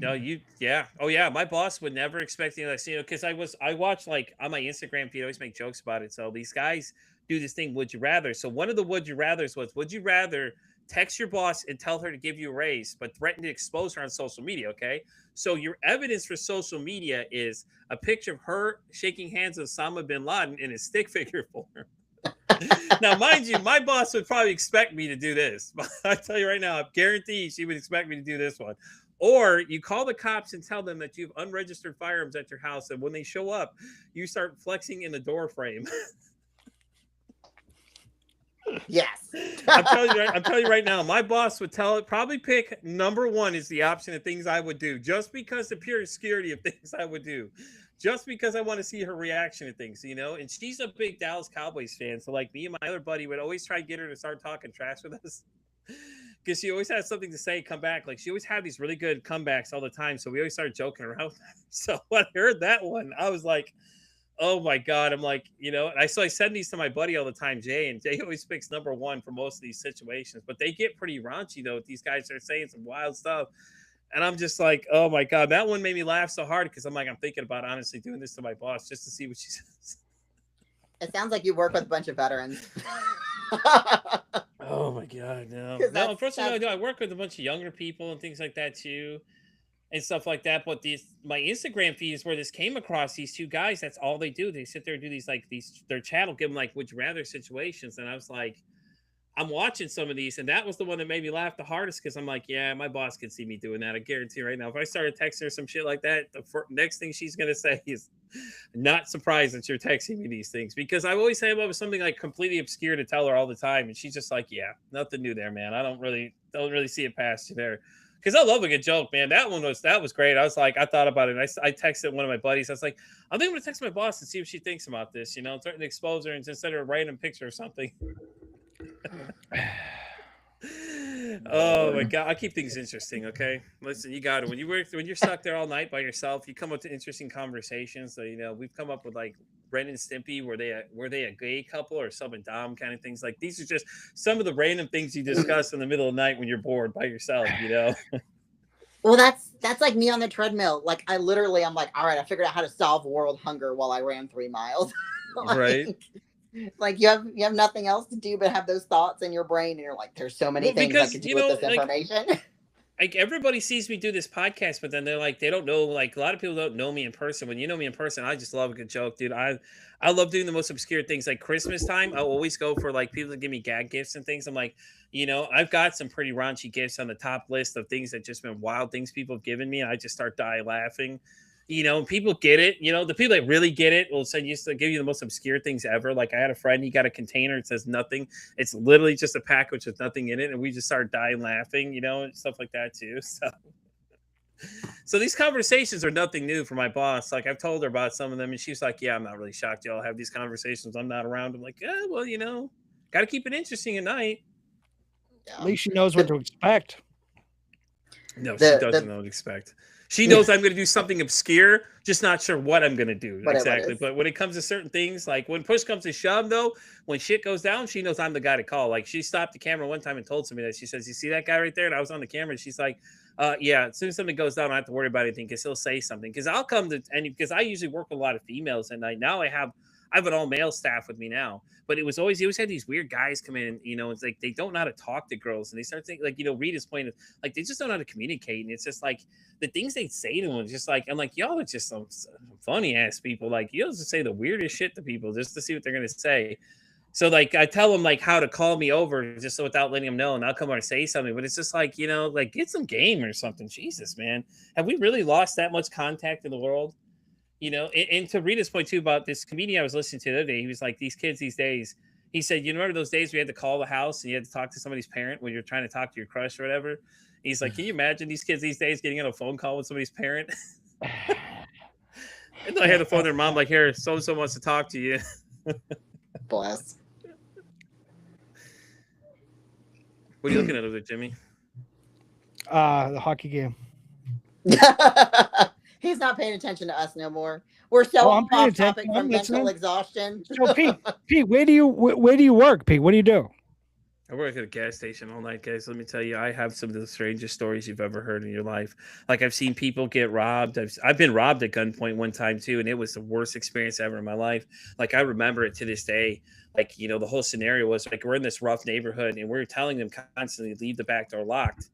Yeah. Oh, yeah. My boss would never expect you to because I watch like on my Instagram feed. I always make jokes about it. So these guys do this thing. Would you rather? So one of the would you rather's was, would you rather text your boss and tell her to give you a raise, but threaten to expose her on social media? Okay. So your evidence for social media is a picture of her shaking hands with Osama bin Laden in a stick figure form. Now, mind you, my boss would probably expect me to do this. I tell you right now, I guarantee she would expect me to do this one. Or you call the cops and tell them that you have unregistered firearms at your house, and when they show up, you start flexing in the door frame. Yes. I'm telling you right now, my boss would probably pick number one is the option of things I would do, just because the pure security of things I would do, just because I want to see her reaction to things, you know. And she's a big Dallas Cowboys fan, so like me and my other buddy would always try to get her to start talking trash with us, because she always has something to say, come back. Like she always had these really good comebacks all the time, so we always started joking around. So when I heard that one, I was like, oh my God. I'm like, you know, and I send these to my buddy all the time, Jay, and Jay always picks number one for most of these situations, but they get pretty raunchy though. These guys are saying some wild stuff. And I'm just like, oh my God, that one made me laugh so hard, because I'm like, I'm thinking about honestly doing this to my boss just to see what she says. It sounds like you work with a bunch of veterans. Oh my God, no. No, unfortunately, I work with a bunch of younger people and things like that too, and stuff like that. But my Instagram feed is where this came across these two guys. That's all they do. They sit there and do their channel, give them like would you rather situations. And I was like, I'm watching some of these, and that was the one that made me laugh the hardest, because I'm like, yeah, my boss could see me doing that. I guarantee right now, if I started texting her some shit like that, the next thing she's going to say is, not surprised that you're texting me these things, because I always say about something like completely obscure to tell her all the time. And she's just like, yeah, nothing new there, man. I don't really see it past you there. Because I love a good joke, man. That was great. I was like, I thought about it. I texted one of my buddies. I was like, I think I'm going to text my boss and see what she thinks about this, you know, threaten to expose her and instead of writing a picture or something. Oh my god, I keep things interesting. Okay, listen, you got it. When you're stuck there all night by yourself, you come up to interesting conversations. So we've come up with like Ren and Stimpy, were they a gay couple or sub and dom kind of things. Like these are just some of the random things you discuss in the middle of the night when you're bored by yourself. Well, that's like me on the treadmill. Like I'm like, all right, I figured out how to solve world hunger while I ran 3 miles. Right. Like you have nothing else to do but have those thoughts in your brain, and you're like, there's so many things I because could do with this information. Like everybody sees me do this podcast, but then they're like, they don't know. Like a lot of people don't know me in person. When you know me in person, I just love a good joke, dude. I love doing the most obscure things. Like Christmas time, I'll always go for like people to give me gag gifts and things. I'm like, I've got some pretty raunchy gifts on the top list of things that just been wild things people have given me. And I just start dying laughing. People get it. The people that really get it will send you to give you the most obscure things ever. Like I had a friend, he got a container, it says nothing. It's literally just a package with nothing in it, and we just started dying laughing, and stuff like that too. So these conversations are nothing new for my boss. Like I've told her about some of them, and she's like, "Yeah, I'm not really shocked y'all have these conversations. I'm not around." I'm like, "Yeah, well, got to keep it interesting at night." At least she knows what to expect. No, she doesn't know what to expect. She knows I'm going to do something obscure, just not sure what I'm going to do exactly. But when it comes to certain things, like when push comes to shove, though, when shit goes down, she knows I'm the guy to call. Like she stopped the camera one time and told somebody that. She says, "You see that guy right there?" And I was on the camera, and she's like, "Yeah. As soon as something goes down, I don't have to worry about anything because he'll say something." Because I'll come to because I usually work with a lot of females at night. Now I have an all male staff with me now. But you always had these weird guys come in, it's like they don't know how to talk to girls, and they start thinking, like, Rita's point of like they just don't know how to communicate, and it's just like the things they say to them, just like I'm like, y'all are just some funny ass people. Like you'll just say the weirdest shit to people just to see what they're gonna say. So like I tell them like how to call me over just so without letting them know, and I'll come over and say something. But it's just like, like get some game or something. Jesus, man. Have we really lost that much contact in the world? And to Rita's point too about this comedian I was listening to the other day, he was like, these kids these days, he said, remember those days we had to call the house and you had to talk to somebody's parent when you're trying to talk to your crush or whatever? He's like, can you imagine these kids these days getting on a phone call with somebody's parent? And I had to phone their mom, like, here, so-and-so wants to talk to you. Bless. What are you looking at over there, Jimmy? The hockey game. He's not paying attention to us no more. We're so off topic from mental exhaustion. So Pete, where do you work, Pete? What do you do? I work at a gas station all night, guys. Let me tell you, I have some of the strangest stories you've ever heard in your life. Like I've seen people get robbed. I've been robbed at gunpoint one time too, and it was the worst experience ever in my life. Like I remember it to this day. Like, the whole scenario was like we're in this rough neighborhood and we're telling them constantly leave the back door locked.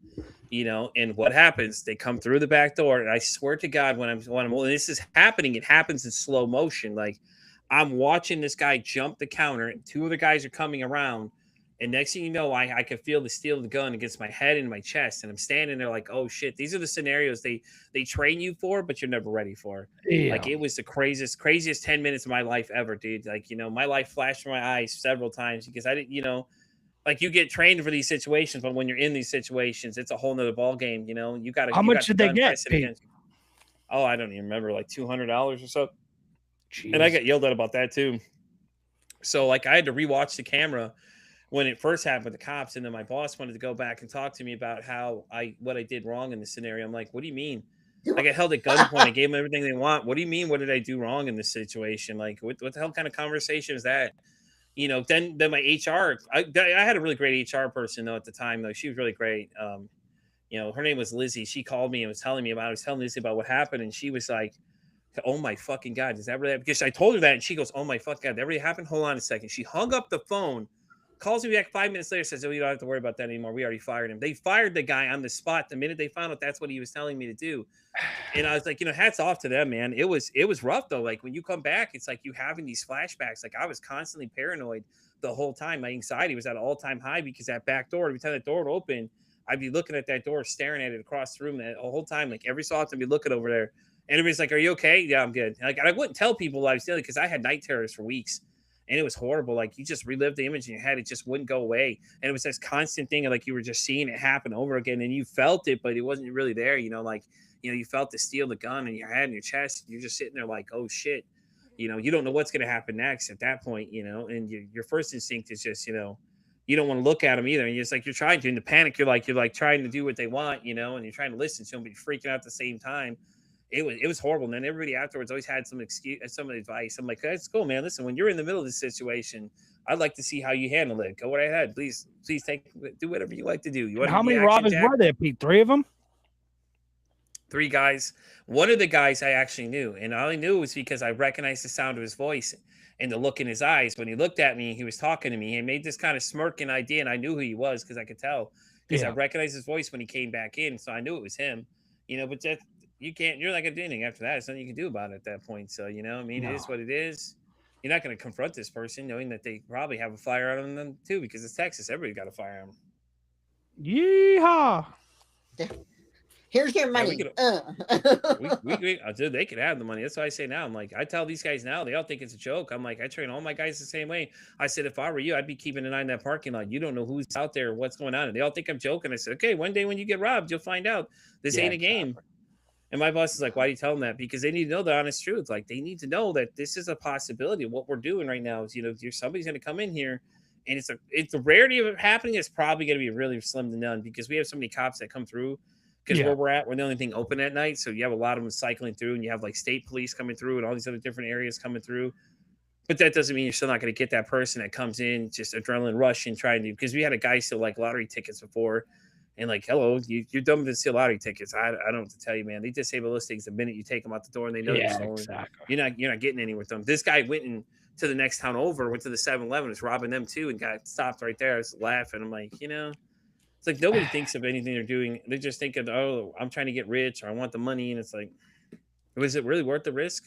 And what happens? They come through the back door, and I swear to God, when this is happening, it happens in slow motion. Like I'm watching this guy jump the counter, and two other guys are coming around. And next thing you know, I could feel the steel of the gun against my head and my chest. And I'm standing there like, oh shit, these are the scenarios they train you for, but you're never ready for. Yeah. Like it was the craziest 10 minutes of my life ever, dude. Like, my life flashed from my eyes several times because I didn't, like you get trained for these situations, but when you're in these situations, it's a whole nother ball game. You got to. How much did they get? Oh, I don't even remember, like $200 or so. Jeez. And I got yelled at about that too. So like I had to rewatch the camera when it first happened with the cops, and then my boss wanted to go back and talk to me about what I did wrong in the scenario. I'm like, what do you mean? Like I held at gunpoint, I gave them everything they want. What do you mean? What did I do wrong in this situation? Like what the hell kind of conversation is that? Then my HR, I had a really great HR person though at the time though. She was really great. Her name was Lizzie. She called me and was telling Lizzie about what happened, and she was like, oh my fucking God, does that really happen? Because I told her that, and she goes, oh my fucking God, that really happened? Hold on a second. She hung up the phone, calls me back 5 minutes later, says, oh, you don't have to worry about that anymore. We already fired him. They fired the guy on the spot the minute they found out that's what he was telling me to do. And I was like, hats off to them, man. It was rough though. Like when you come back, it's like you having these flashbacks. Like I was constantly paranoid the whole time. My anxiety was at an all-time high because that back door, every time that door would open, I'd be looking at that door, staring at it across the room the whole time. Like every so often I'd be looking over there. And everybody's like, are you okay? Yeah, I'm good. Like I wouldn't tell people I was dealing because I had night terrors for weeks. And it was horrible. Like you just relived the image in your head. It just wouldn't go away. And it was this constant thing of like you were just seeing it happen over again. And you felt it, but it wasn't really there. You felt the steel of the gun in your head and your chest. You're just sitting there like, oh shit. You don't know what's going to happen next at that point, and your first instinct is just, you don't want to look at them either. And you're just like, you're trying to, in the panic, you're like trying to do what they want, you know, and you're trying to listen to them, but you're freaking out at the same time. It was horrible. And then everybody afterwards always had some advice. I'm like, that's cool, man. Listen, when you're in the middle of this situation, I'd like to see how you handle it. Go right ahead. Please do whatever you like to do. You want How many robbers were there, Pete? 3 of them? 3 guys. One of the guys I actually knew, and I only knew it was because I recognized the sound of his voice and the look in his eyes. When he looked at me, he was talking to me. He made this kind of smirking idea, and I knew who he was because I could tell because I recognized his voice when he came back in, so I knew it was him. You know, but that you're not gonna do anything after that. There's nothing you can do about it at that point. So you know, I mean, it is what it is. You're not going to confront this person knowing that they probably have a firearm on them too, because it's Texas. Everybody got a firearm. Yeehaw! Here's your money. Dude, they could have the money. That's why I say now. I'm like, I tell these guys now, they all think it's a joke. I'm like, I train all my guys the same way. I said, if I were you, I'd be keeping an eye on that parking lot. You don't know who's out there, what's going on. And they all think I'm joking. I said, okay, one day when you get robbed, you'll find out. This ain't a game. And my boss is like, why do you tell them that? Because they need to know the honest truth. Like, they need to know that this is a possibility. What we're doing right now is, you know, somebody's going to come in here, and it's the rarity of it happening is probably going to be really slim to none, because we have so many cops that come through. Because where we're at, we're the only thing open at night. So you have a lot of them cycling through, and you have like state police coming through and all these other different areas coming through. But that doesn't mean you're still not going to get that person that comes in just adrenaline rush and trying to, because we had a guy steal like lottery tickets before. And like, hello, you're dumb to steal lottery tickets. I don't know what to tell you, man. They disable listings the minute you take them out the door, and they know you're stolen. Exactly. You're not getting any with them. This guy went to the next town over, went to the 7-Eleven, was robbing them too, and got stopped right there. I was laughing. I'm like, you know, it's like nobody thinks of anything they're doing. They just think of, oh, I'm trying to get rich, or I want the money, and it's like, was it really worth the risk?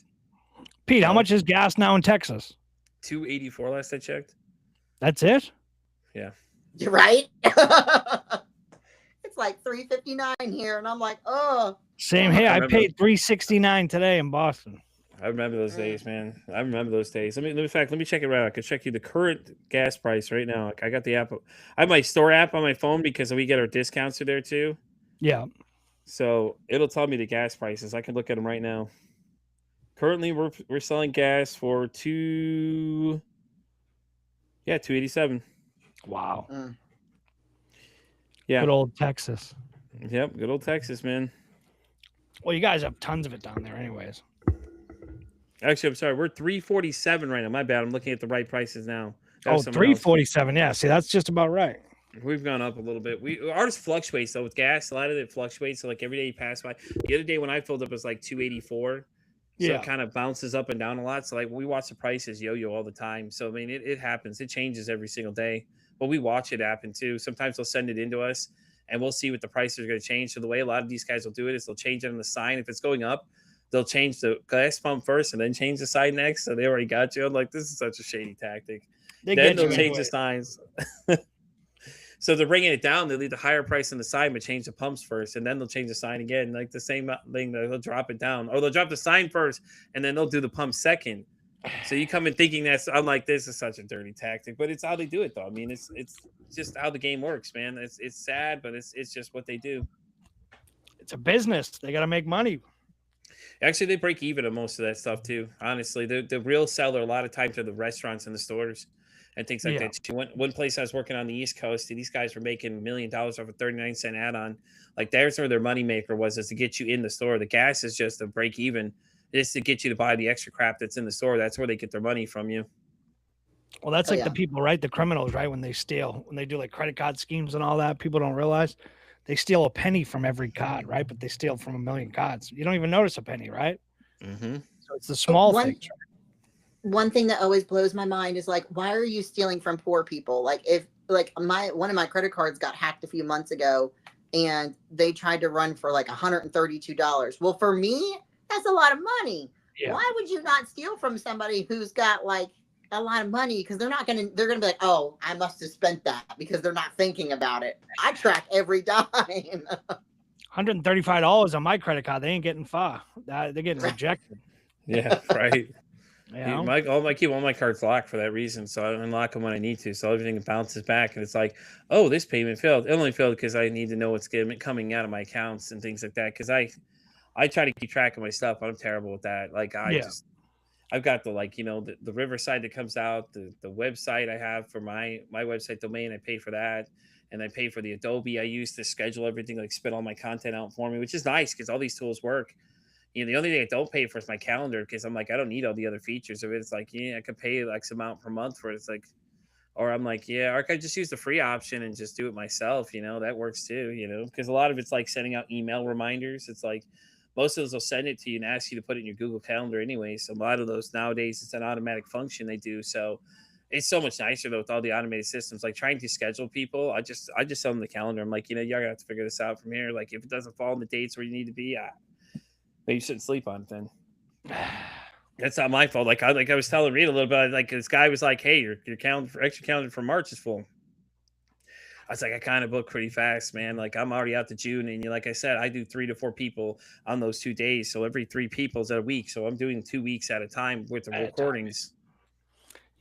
Pete, how much is gas now in Texas? $2.84 last I checked. That's it? Yeah. You're right. It's like $3.59 here, and I'm like, oh. Same here. I paid $3.69 today in Boston. I remember those days, man. I remember those days. Let me check it right out. I can check you the current gas price right now. I got the app. I have my store app on my phone because we get our discounts through there too. Yeah. So it'll tell me the gas prices. I can look at them right now. Currently, we're selling gas for $2.87. Wow. Yeah. Good old Texas. Yep. Good old Texas, man. Well, you guys have tons of it down there anyways. Actually, I'm sorry. We're $3.47 right now. My bad. I'm looking at the right prices now. Oh, $3.47. Yeah. See, that's just about right. We've gone up a little bit. Ours fluctuates though with gas. A lot of it fluctuates. So like every day you pass by. The other day when I filled up, it was like $2.84. So it kind of bounces up and down a lot. So like we watch the prices yo-yo all the time. So I mean, it happens. It changes every single day. But we watch it happen too. Sometimes they'll send it into us, and we'll see what the prices are going to change. So the way a lot of these guys will do it is they'll change it on the sign. If it's going up, they'll change the gas pump first and then change the sign next. So they already got you. I'm like, this is such a shady tactic. Then they'll change the signs. So they're bringing it down. They leave the higher price on the sign, but change the pumps first, and then they'll change the sign again. Like the same thing, they'll drop it down, or they'll drop the sign first, and then they'll do the pump second. So you come in thinking that's. I'm like, this is such a dirty tactic, but it's how they do it, though. I mean, it's just how the game works, man. It's sad, but it's just what they do. It's a business. They got to make money. Actually, they break even on most of that stuff too. Honestly, the real seller a lot of times are the restaurants and the stores and things like that. One place I was working on the East Coast, and these guys were making $1 million off a 39-cent add-on. Like there's where their moneymaker was, is to get you in the store. The gas is just a break even. It's to get you to buy the extra crap that's in the store. That's where they get their money from you. Well, that's the people, right? The criminals, right? When they steal, when they do like credit card schemes and all that, people don't realize they steal a penny from every card, right? But they steal from 1 million cards. You don't even notice a penny, right? Mm-hmm. So it's the small things. One thing that always blows my mind is like, why are you stealing from poor people? Like if like one of my credit cards got hacked a few months ago, and they tried to run for like $132. Well, for me, that's a lot of money. Yeah. Why would you not steal from somebody who's got like a lot of money? Because they're gonna be like, oh, I must have spent that, because they're not thinking about it. I track every dime. $135 on my credit card. They ain't getting far. They're getting rejected. Yeah, right. Yeah, I keep all my cards locked for that reason, so I unlock them when I need to. So everything bounces back, and it's like, oh, this payment failed. It only failed because I need to know what's coming out of my accounts and things like that. Because I try to keep track of my stuff, but I'm terrible with that. Like I've got the like, the Riverside that comes out, the website I have for my website domain. I pay for that, and I pay for the Adobe I use to schedule everything, like spit all my content out for me, which is nice because all these tools work. The only thing I don't pay for is my calendar because I'm like, I don't need all the other features of it. It's like, yeah, I could pay X amount per month for it. It's like, or I'm like, yeah, or I could just use the free option and just do it myself. That works too, because a lot of it's like sending out email reminders. It's like most of those will send it to you and ask you to put it in your Google Calendar anyway. So a lot of those nowadays, it's an automatic function they do. So it's so much nicer though with all the automated systems. Like trying to schedule people, I just send them the calendar. I'm like, y'all gotta have to figure this out from here. Like if it doesn't fall in the dates where you need to be, maybe you shouldn't sleep on it then. That's not my fault. Like I was telling Reed a little bit, like this guy was like, "Hey, your calendar for extra calendar for March is full." I was like, I kind of booked pretty fast, man. Like I'm already out to June, and like I said, I do 3 to 4 people on those 2 days. So every 3 people's a week. So I'm doing 2 weeks at a time with the recordings.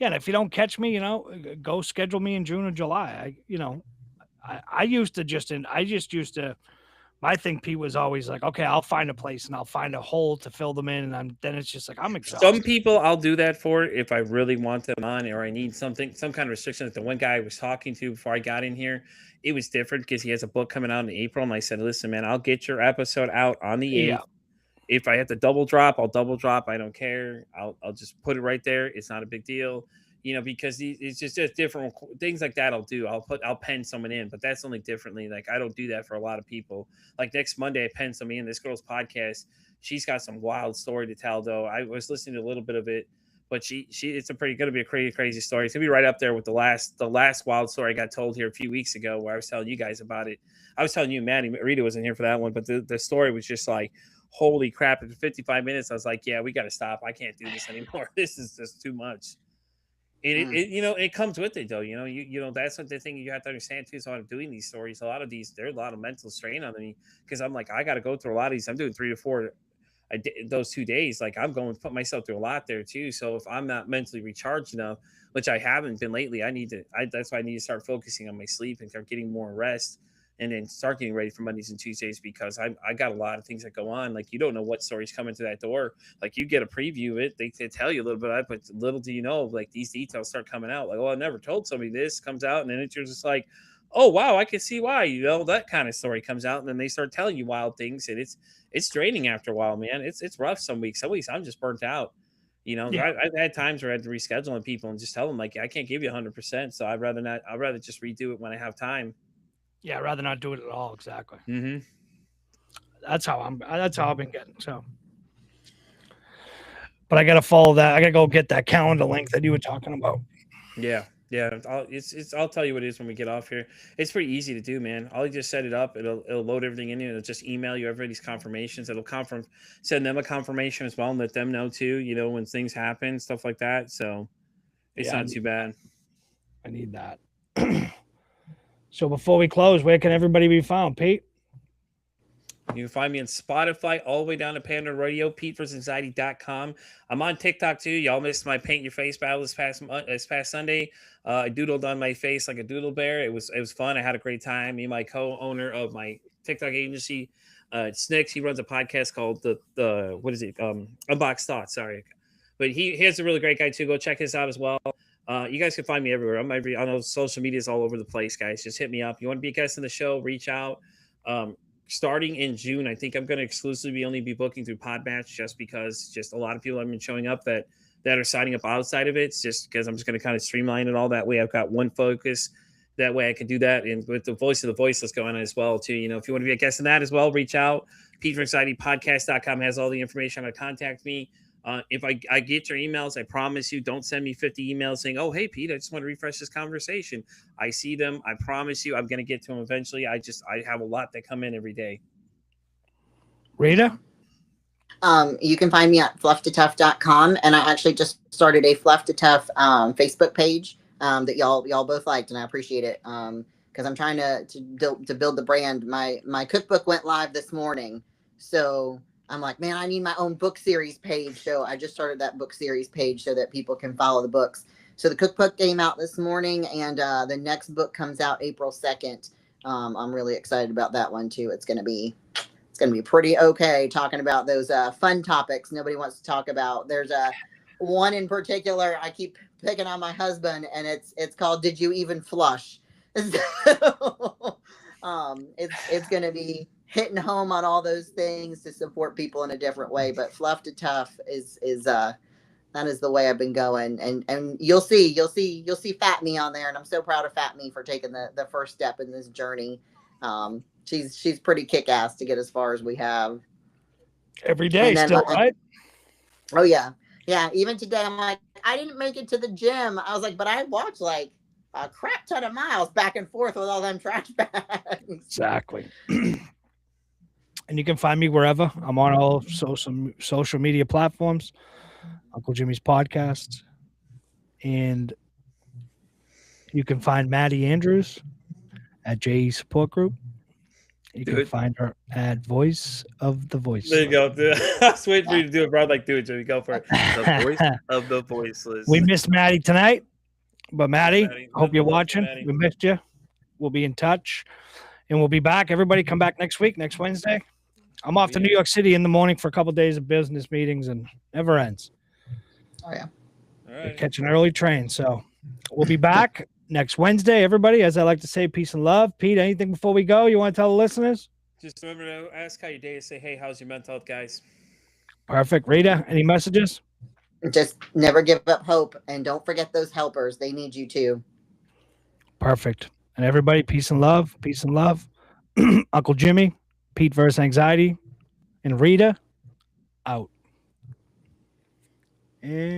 Yeah, and if you don't catch me, go schedule me in June or July. I just used to. My thing, Pete, was always like, okay, I'll find a place and I'll find a hole to fill them in, and then it's just like I'm exhausted. Some people I'll do that for if I really want them on, or I need some kind of restriction. Like the one guy I was talking to before I got in here, it was different because he has a book coming out in April, and I said, listen, man, I'll get your episode out on the 8th. Yeah. If I have to double drop, I'll double drop. I don't care. I'll just put it right there. It's not a big deal. Because it's just different things like that. I'll pen someone in, but that's only differently. Like I don't do that for a lot of people. Like next Monday, I pen somebody in. This girl's podcast. She's got some wild story to tell, though. I was listening to a little bit of it, but it's going to be a crazy story. It's gonna be right up there with the last wild story I got told here a few weeks ago, where I was telling you guys about it. I was telling you, Maddie, Rita wasn't here for that one, but the story was just like, holy crap! After 55 minutes, I was like, yeah, we got to stop. I can't do this anymore. This is just too much. It comes with it though. That's what the thing you have to understand too. So I'm doing these stories. There's a lot of mental strain on me because I'm like, I got to go through a lot of these. I'm doing 3 to 4 those 2 days. Like I'm going to put myself through a lot there too. So if I'm not mentally recharged enough, which I haven't been lately, that's why I need to start focusing on my sleep and start getting more rest. And then start getting ready for Mondays and Tuesdays because I got a lot of things that go on. Like you don't know what stories coming to that door. Like you get a preview of it, they tell you a little bit of it, but little do you know, like these details start coming out. Like, oh, I never told somebody this comes out, and then it's just like, oh wow, I can see why. That kind of story comes out, and then they start telling you wild things, and it's draining after a while, man. It's rough some weeks. Some weeks I'm just burnt out. Yeah. I've had times where I had to reschedule on people and just tell them like I can't give you 100%, so I'd rather just redo it when I have time. Yeah, I'd rather not do it at all. Exactly. Mm-hmm. That's how I've been getting. So, but I got to follow that. I got to go get that calendar link that you were talking about. Yeah. I'll tell you what it is when we get off here. It's pretty easy to do, man. I'll just set it up. It'll load everything in. It'll just email you everybody's confirmations. It'll send them a confirmation as well and let them know too. When things happen, stuff like that. So it's not too bad. I need that. So before we close, where can everybody be found, Pete? You can find me on Spotify all the way down to Panda Radio, PeteVersusAnxiety.com. I'm on TikTok too. Y'all missed my paint your face battle this past Sunday. I doodled on my face like a doodle bear. It was fun. I had a great time. Me and my co-owner of my TikTok agency, Snicks, he runs a podcast called the what is it? Unboxed Thoughts. Sorry, but he has a really great guy too. Go check his out as well. You guys can find me everywhere. I'm on those social medias all over the place, guys. Just hit me up. You want to be a guest on the show? Reach out. Starting in June, I think I'm going to exclusively only be booking through Podmatch just because a lot of people have been showing up that are signing up outside of it. It's just because I'm just going to kind of streamline it all that way. I've got one focus. That way I can do that. And with the Voice of the Voiceless going on as well, too. If you want to be a guest in that as well, reach out. PeteVersusAnxietyPodcast.com has all the information on how to contact me. If I get your emails, I promise you, don't send me 50 emails saying, oh, hey, Pete, I just want to refresh this conversation. I see them. I promise you I'm going to get to them eventually. I have a lot that come in every day. Rita? You can find me at flufftotough.com. And I actually just started a Fluff to Tough Facebook page that y'all both liked. And I appreciate it because I'm trying to build the brand. My cookbook went live this morning. So I'm like, man, I need my own book series page. So I just started that book series page so that people can follow the books. So the cookbook came out this morning, and the next book comes out April 2nd. I'm really excited about that one too. It's gonna be pretty okay talking about those fun topics nobody wants to talk about. There's one in particular I keep picking on my husband, and it's called "Did You Even Flush?" So, it's going to be hitting home on all those things to support people in a different way. But Fluff to Tough is that is the way I've been going, and you'll see Fat Me on there, and I'm so proud of Fat Me for taking the first step in this journey. She's pretty kick ass to get as far as we have. Every day, still, right? Oh yeah. Even today, I'm like, I didn't make it to the gym. I was like, but I walked like a crap ton of miles back and forth with all them trash bags. Exactly. And you can find me wherever. I'm on all social media platforms. Uncle Jimmy's podcast. And you can find Maddie Andrews at JE Support Group. You can find her at Voice of the Voiceless. There you go. I was waiting for you to do it, bro. Like, do it, Jimmy. Go for it. The Voice of the Voiceless. We missed Maddie tonight, but Maddie, hope you're watching. Maddie. We missed you. We'll be in touch, and we'll be back. Everybody come back next week, next Wednesday. I'm off to New York City in the morning for a couple of days of business meetings, and never ends. Oh, yeah. All right. Catch an early train. So we'll be back next Wednesday, everybody. As I like to say, peace and love. Pete, anything before we go you want to tell the listeners? Just remember to ask how your day is. Say, hey, how's your mental health, guys? Perfect. Rita, any messages? Just never give up hope, and don't forget those helpers. They need you too. Perfect. And everybody, peace and love. Peace and love. Uncle Jimmy, Pete vs. Anxiety, and Rita, out. And